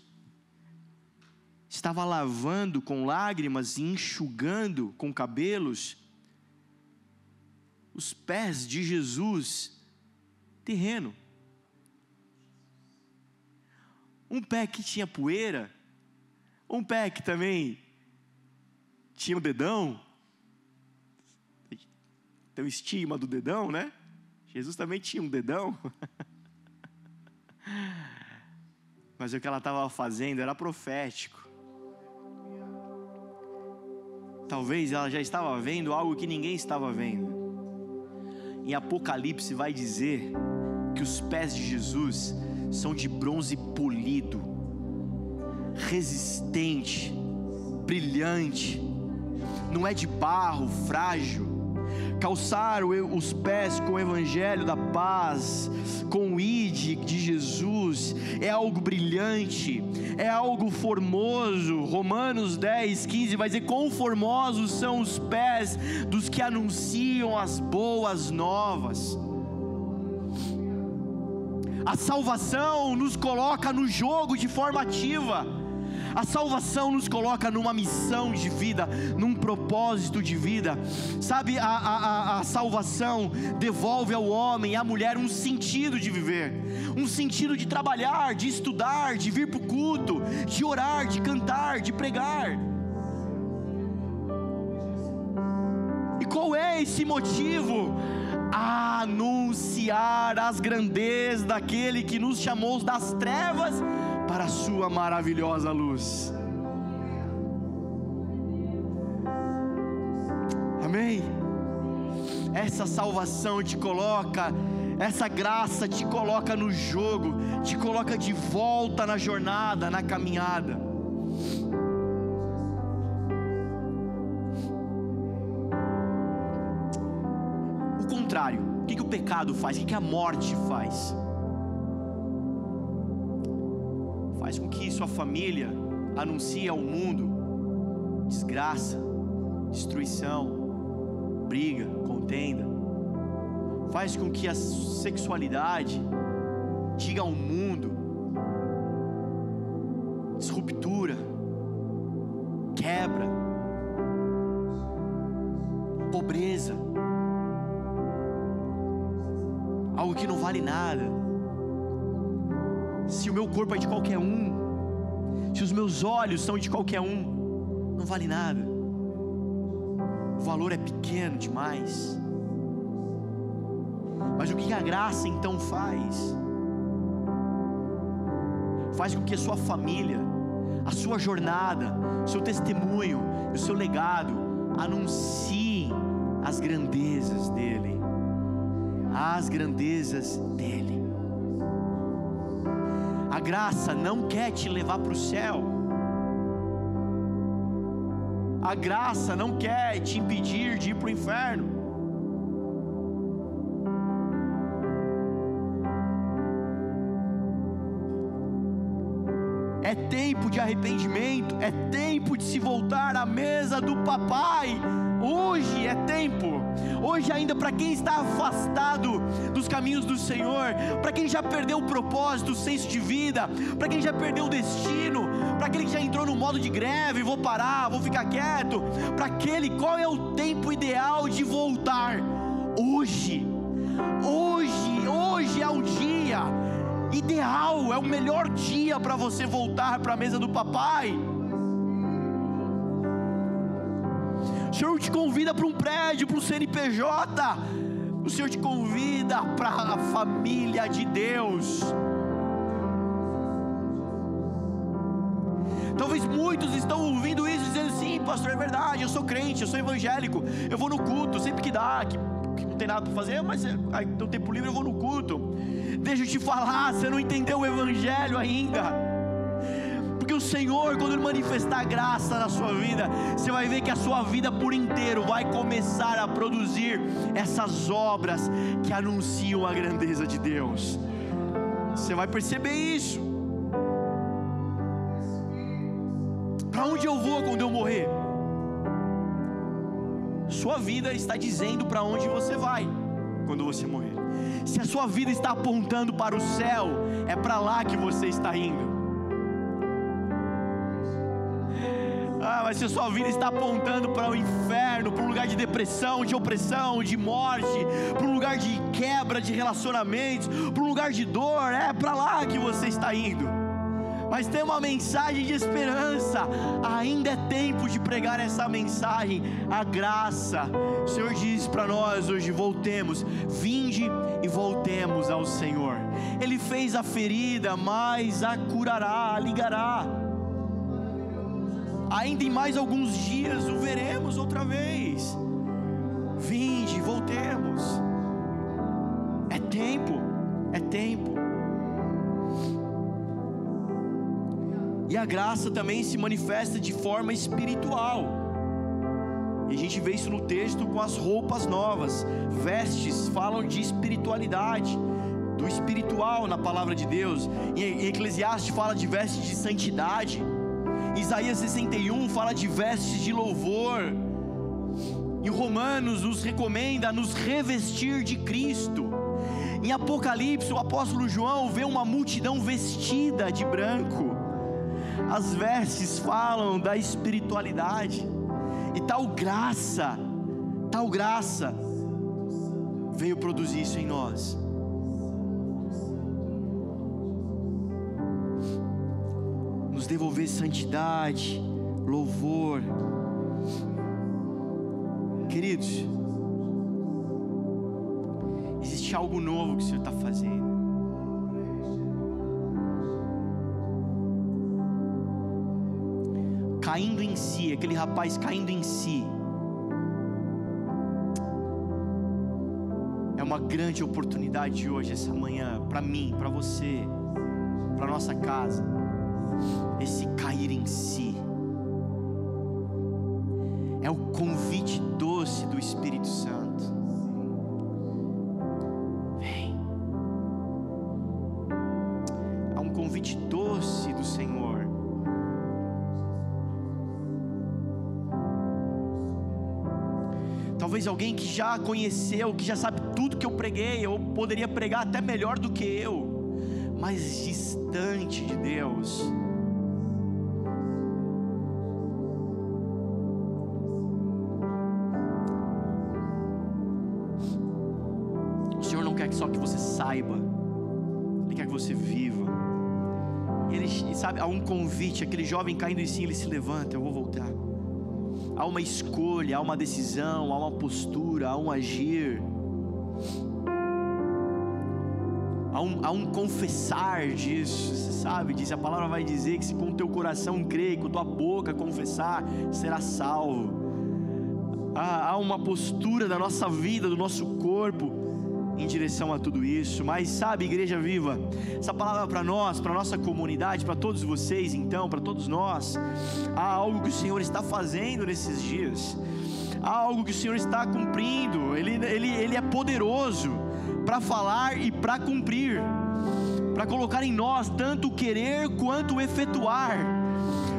estava lavando com lágrimas e enxugando com cabelos os pés de Jesus terreno. Um pé que tinha poeira, um pé que também tinha o dedão, tem o estigma do dedão, né? Jesus também tinha um dedão. Mas o que ela estava fazendo era profético. Talvez ela já estava vendo algo que ninguém estava vendo. Em Apocalipse vai dizer que os pés de Jesus são de bronze polido, resistente, brilhante, não é de barro frágil. Calçar os pés com o evangelho da paz, com o ID de Jesus, é algo brilhante, é algo formoso. Romanos 10:15 vai dizer: quão formosos são os pés dos que anunciam as boas novas. A salvação nos coloca no jogo de forma ativa. A salvação nos coloca numa missão de vida, num propósito de vida. Sabe, a salvação devolve ao homem e à mulher um sentido de viver, um sentido de trabalhar, de estudar, de vir para o culto, de orar, de cantar, de pregar. E qual é esse motivo? Anunciar as grandezas daquele que nos chamou das trevas para a sua maravilhosa luz. Amém? Essa salvação te coloca, essa graça te coloca no jogo, te coloca de volta na jornada, na caminhada. O contrário, o que o pecado faz? O que a morte faz? Faz com que sua família anuncie ao mundo desgraça, destruição, briga, contenda. Faz com que a sexualidade diga ao mundo disruptura, quebra, pobreza, algo que não vale nada. Se o meu corpo é de qualquer um, se os meus olhos são de qualquer um, não vale nada. O valor é pequeno demais. Mas o que a graça então faz? Faz com que a sua família, a sua jornada, o seu testemunho, o seu legado anunciem as grandezas dele. As grandezas dele. A graça não quer te levar para o céu. A graça não quer te impedir de ir para o inferno. É tempo de arrependimento, é tempo de se voltar à mesa do papai. Hoje é tempo. Hoje ainda, para quem está afastado dos caminhos do Senhor, para quem já perdeu o propósito, o senso de vida, para quem já perdeu o destino, para aquele que já entrou no modo de greve, vou parar, vou ficar quieto, para aquele, qual é o tempo ideal de voltar? Hoje é o dia ideal, é o melhor dia para você voltar para a mesa do papai. Senhor te convida para um prédio, para um CNPJ. O Senhor te convida para a família de Deus. Talvez muitos estão ouvindo isso dizendo: sim, pastor, é verdade, eu sou crente, eu sou evangélico, eu vou no culto sempre que dá, que não tem nada para fazer, mas aí tem um tempo livre, eu vou no culto. Deixa eu te falar, você não entendeu o evangelho ainda. Porque o Senhor, quando Ele manifestar graça na sua vida, você vai ver que a sua vida por inteiro vai começar a produzir essas obras que anunciam a grandeza de Deus. Você vai perceber isso. Para onde eu vou quando eu morrer? Sua vida está dizendo para onde você vai quando você morrer. Se a sua vida está apontando para o céu, é para lá que você está indo. Mas se a sua vida está apontando para o inferno, para um lugar de depressão, de opressão, de morte, para um lugar de quebra de relacionamentos, para um lugar de dor, é para lá que você está indo. Mas tem uma mensagem de esperança. Ainda é tempo de pregar essa mensagem, a graça. O Senhor diz para nós hoje: voltemos, vinde e voltemos ao Senhor. Ele fez a ferida, mas a curará, a ligará. Ainda em mais alguns dias o veremos outra vez. Vinde, voltemos. É tempo, é tempo. E a graça também se manifesta de forma espiritual. E a gente vê isso no texto com as roupas novas. Vestes falam de espiritualidade, do espiritual na palavra de Deus. Em Eclesiastes fala de vestes de santidade. Isaías 61 fala de vestes de louvor. Em Romanos nos recomenda nos revestir de Cristo. Em Apocalipse o apóstolo João vê uma multidão vestida de branco. As vestes falam da espiritualidade. E tal graça veio produzir isso em nós. Nos devolver santidade, louvor. Queridos, existe algo novo que o Senhor está fazendo. Caindo em si, aquele rapaz caindo em si. É uma grande oportunidade hoje, essa manhã, para mim, para você, para nossa casa. Esse cair em si é o convite doce do Espírito Santo. Vem. É um convite doce do Senhor. Talvez alguém que já conheceu, que já sabe tudo que eu preguei, ou poderia pregar até melhor do que eu, mas distante de Deus. O Senhor não quer só que você saiba, Ele quer que você viva. Ele sabe, há um convite, aquele jovem caindo em si, ele se levanta: eu vou voltar. Há uma escolha, há uma decisão, há uma postura, há um agir, há um confessar disso, você sabe disso. A palavra vai dizer que se com o teu coração crer, com a tua boca confessar, será salvo. Há uma postura da nossa vida, do nosso corpo em direção a tudo isso. Mas sabe, igreja viva, essa palavra para nós, para nossa comunidade, para todos vocês, então, para todos nós, há algo que o Senhor está fazendo nesses dias, há algo que o Senhor está cumprindo. Ele é poderoso para falar e para cumprir, para colocar em nós tanto o querer quanto o efetuar.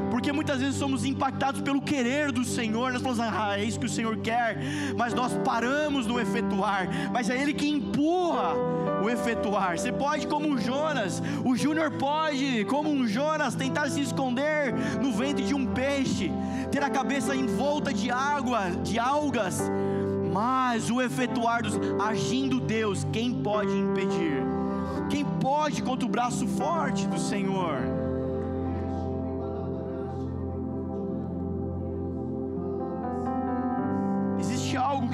Porque muitas vezes somos impactados pelo querer do Senhor, nós falamos: é isso que o Senhor quer, mas nós paramos no efetuar. Mas é Ele que empurra o efetuar. Você pode, como um Jonas, o Júnior pode, como um Jonas, tentar se esconder no ventre de um peixe, ter a cabeça envolta de água, de algas, mas o efetuar agindo Deus, quem pode impedir? Quem pode contra o braço forte do Senhor?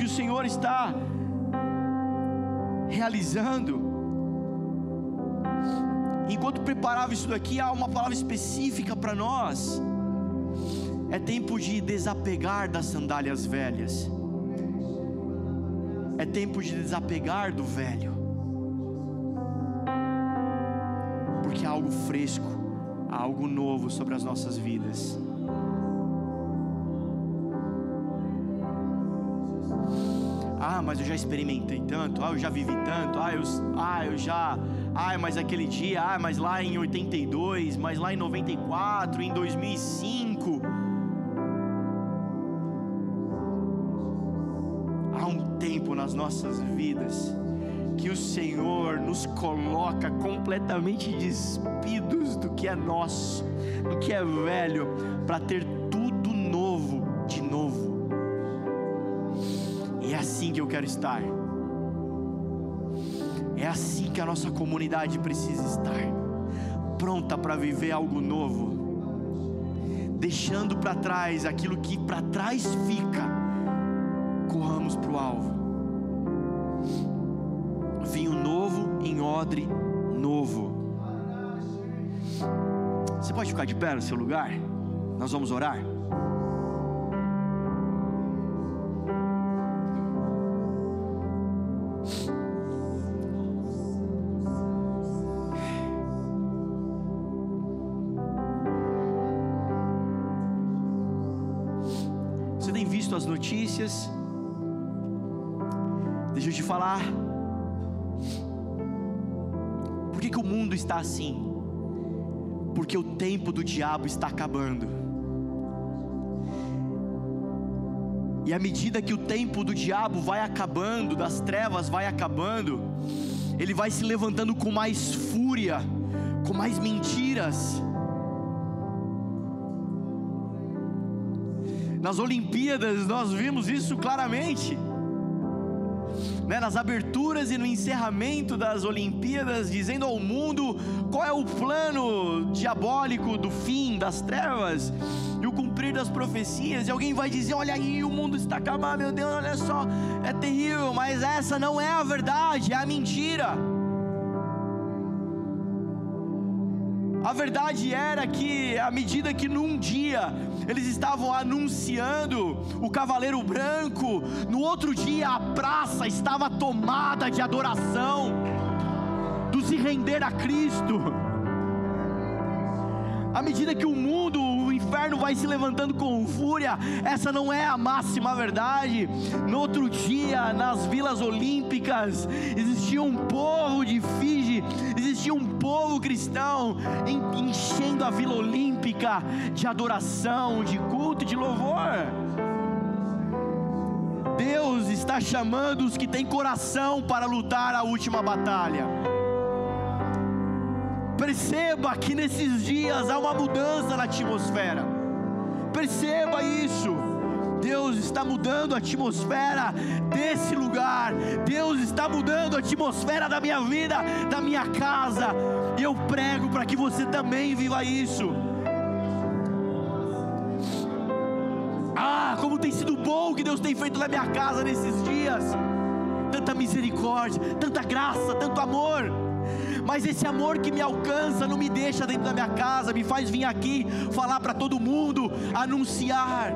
que o Senhor está realizando. Enquanto preparava isso daqui, há uma palavra específica para nós. É tempo de desapegar das sandálias velhas. É tempo de desapegar do velho. Porque há algo fresco, há algo novo sobre as nossas vidas. Mas eu já experimentei tanto, eu já vivi tanto, mas aquele dia, mas lá em 82, mas lá em 94, em 2005. Há um tempo nas nossas vidas que o Senhor nos coloca completamente despidos do que é nosso, do que é velho, para ter tudo novo de novo. E é assim que eu quero estar. É assim que a nossa comunidade precisa estar, pronta para viver algo novo, deixando para trás aquilo que para trás fica. Corramos para o alvo. Vinho novo em odre novo. Você pode ficar de pé no seu lugar? Nós vamos orar. Você tem visto as notícias? Deixa eu te falar. Por que o mundo está assim? Porque o tempo do diabo está acabando. E à medida que o tempo do diabo vai acabando, das trevas vai acabando, ele vai se levantando com mais fúria, com mais mentiras. Nas Olimpíadas nós vimos isso claramente, né? Nas aberturas e no encerramento das Olimpíadas, dizendo ao mundo qual é o plano diabólico do fim das trevas e o cumprir das profecias. E alguém vai dizer: olha aí, o mundo está acabando, meu Deus, olha só, é terrível. Mas essa não é a verdade, é a mentira. A verdade era que, à medida que num dia eles estavam anunciando o cavaleiro branco, no outro dia a praça estava tomada de adoração, do se render a Cristo. À medida que o mundo, o inferno vai se levantando com fúria, essa não é a máxima verdade. No outro dia, nas vilas olímpicas, existia um povo de Fiji, existia um povo cristão enchendo a vila olímpica de adoração, de culto, de louvor. Deus está chamando os que têm coração para lutar a última batalha. Perceba que nesses dias há uma mudança na atmosfera. Perceba isso. Deus está mudando a atmosfera desse lugar. Deus está mudando a atmosfera da minha vida, da minha casa. E eu prego para que você também viva isso. Como tem sido bom o que Deus tem feito na minha casa nesses dias. Tanta misericórdia, tanta graça, tanto amor. Mas esse amor que me alcança não me deixa dentro da minha casa, me faz vir aqui falar para todo mundo, anunciar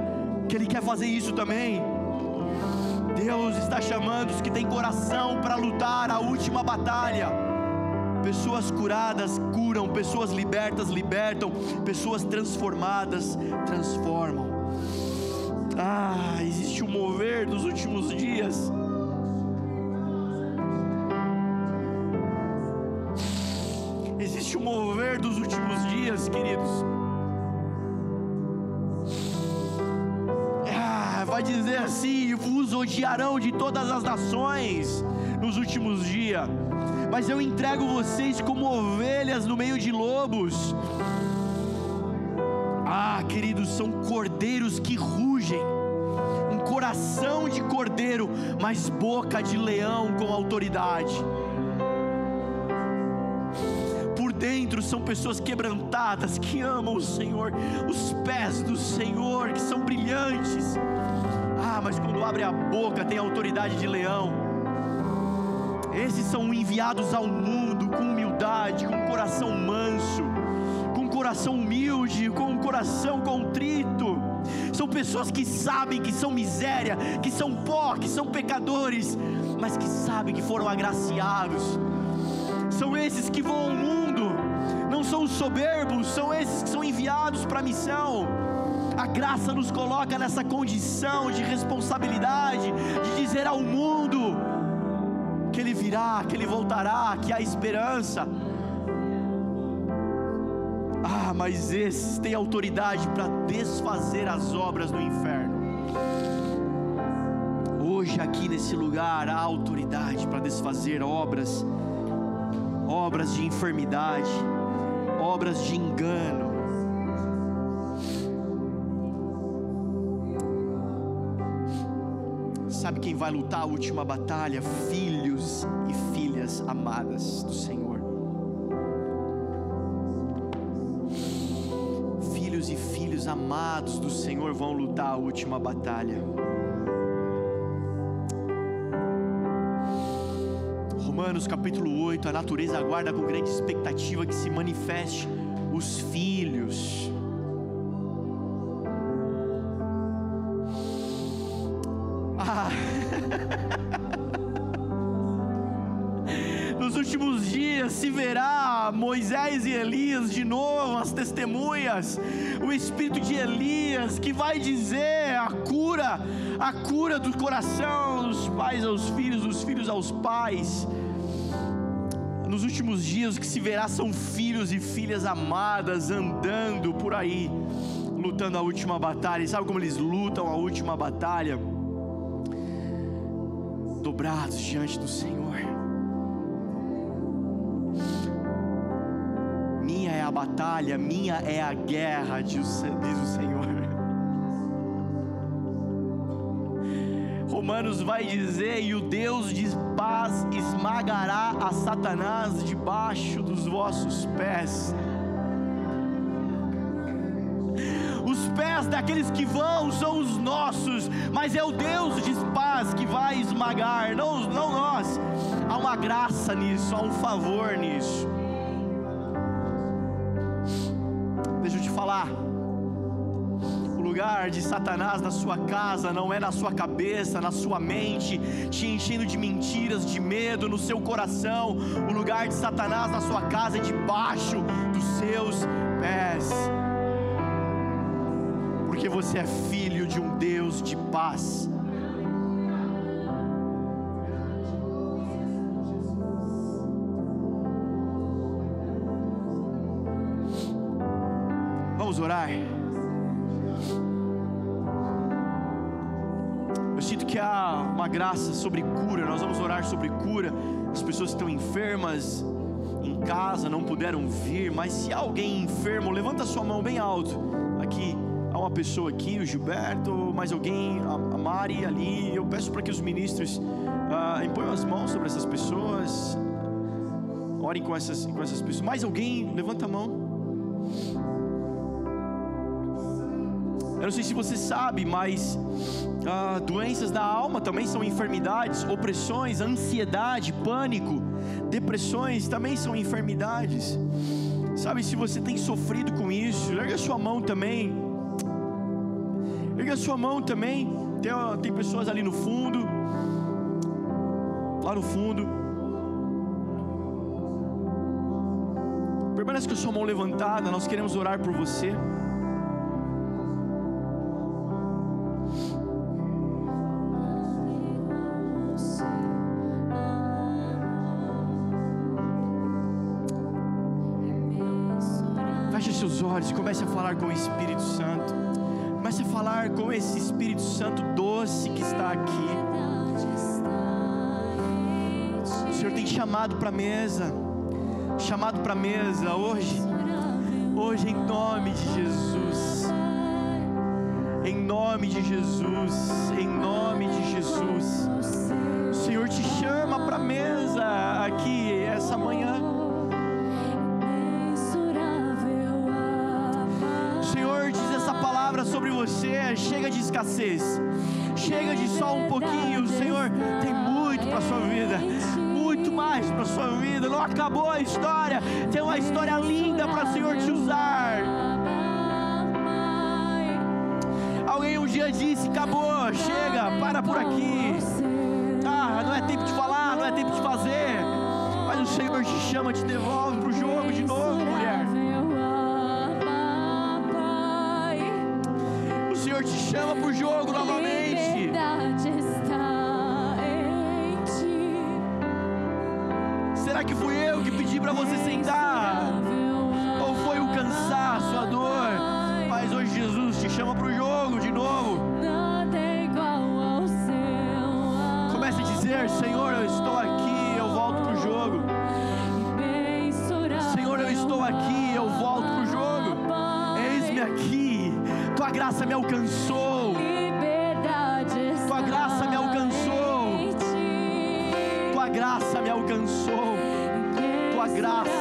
que Ele quer fazer isso também. Deus está chamando os que têm coração para lutar a última batalha. Pessoas curadas curam, pessoas libertas libertam, pessoas transformadas transformam. Existe um mover dos últimos dias. Existe um mover dos últimos dias, queridos. Vai dizer assim: vos odiarão de todas as nações nos últimos dias, mas eu entrego vocês como ovelhas no meio de lobos. Queridos, são cordeiros que rugem, um coração de cordeiro, mas boca de leão com autoridade. Por dentro são pessoas quebrantadas, que amam o Senhor, os pés do Senhor que são brilhantes, Mas quando abre a boca tem autoridade de leão. Esses são enviados ao mundo com humildade, com um coração manso, com um coração humilde, com um coração contrito. São pessoas que sabem que são miséria, que são pó, que são pecadores, mas que sabem que foram agraciados. São esses que vão ao mundo, não são os soberbos, são esses que são enviados para a missão. A graça nos coloca nessa condição de responsabilidade, de dizer ao mundo que Ele virá, que Ele voltará, que há esperança. Mas esses têm autoridade para desfazer as obras do inferno. Hoje aqui nesse lugar há autoridade para desfazer obras de enfermidade, obras de engano. Sabe quem vai lutar a última batalha? Filhos e filhas amadas do Senhor. Filhos e filhos amados do Senhor vão lutar a última batalha. Romanos capítulo 8, a natureza aguarda com grande expectativa que se manifeste os filhos. Nos últimos dias se verá Moisés e Elias de novo, as testemunhas, o espírito de Elias que vai dizer a cura do coração dos pais aos filhos, dos filhos aos pais. Nos últimos dias o que se verá são filhos e filhas amadas andando por aí, lutando a última batalha. E sabe como eles lutam a última batalha? Dobrados diante do Senhor. Minha é a batalha, minha é a guerra, diz o Senhor. Romanos vai dizer: e o Deus de paz esmagará a Satanás debaixo dos vossos pés. Os pés daqueles que vão são os nossos, mas é o Deus de paz que vai esmagar, não nós. Há uma graça nisso, há um favor nisso. Deixa eu te falar, o lugar de Satanás na sua casa não é na sua cabeça, na sua mente, te enchendo de mentiras, de medo no seu coração. O lugar de Satanás na sua casa é debaixo dos seus pés, porque você é filho de um Deus de paz. Vamos orar. Eu sinto que há uma graça sobre cura. Nós vamos orar sobre cura. As pessoas que estão enfermas em casa não puderam vir, mas se há alguém enfermo, levanta sua mão bem alto. Aqui há uma pessoa aqui, o Gilberto, mais alguém, a Mari ali. Eu peço para que os ministros imponham as mãos sobre essas pessoas, orem com essas pessoas. Mais alguém, levanta a mão. Eu não sei se você sabe, mas doenças da alma também são enfermidades. Opressões, ansiedade, pânico, depressões também são enfermidades. Sabe, se você tem sofrido com isso, erga a sua mão também. Erga a sua mão também. Tem pessoas ali no fundo, lá no fundo. Permanece com a sua mão levantada. Nós queremos orar por você. Feche seus olhos e comece a falar com o Espírito Santo. Comece a falar com esse Espírito Santo doce que está aqui. O Senhor tem chamado para a mesa. Chamado para a mesa hoje. Hoje, em nome de Jesus. Em nome de Jesus. Em nome de Jesus. O Senhor te chama para a mesa aqui essa manhã. Sobre você, chega de escassez, Chega de só um pouquinho. O Senhor tem muito para a sua vida, muito mais para a sua vida. Não acabou a história, tem uma história linda para o Senhor te usar. Alguém um dia disse: acabou, chega, para por aqui. Não é tempo de falar, não é tempo de fazer. Mas o Senhor te chama, te devolve para o jogo de novo, mulher. O Senhor te chama para o jogo novamente. Será que fui eu que pedi para você sentar? Ou foi o cansaço, a dor? Mas hoje Jesus te chama para o jogo de novo. Comece a dizer: Senhor, eu estou aqui, eu volto para o jogo. Senhor, eu estou aqui, eu volto para o jogo. Eis-me aqui, tua graça me alcançou. Tua graça me alcançou. Tua graça me alcançou. Tua graça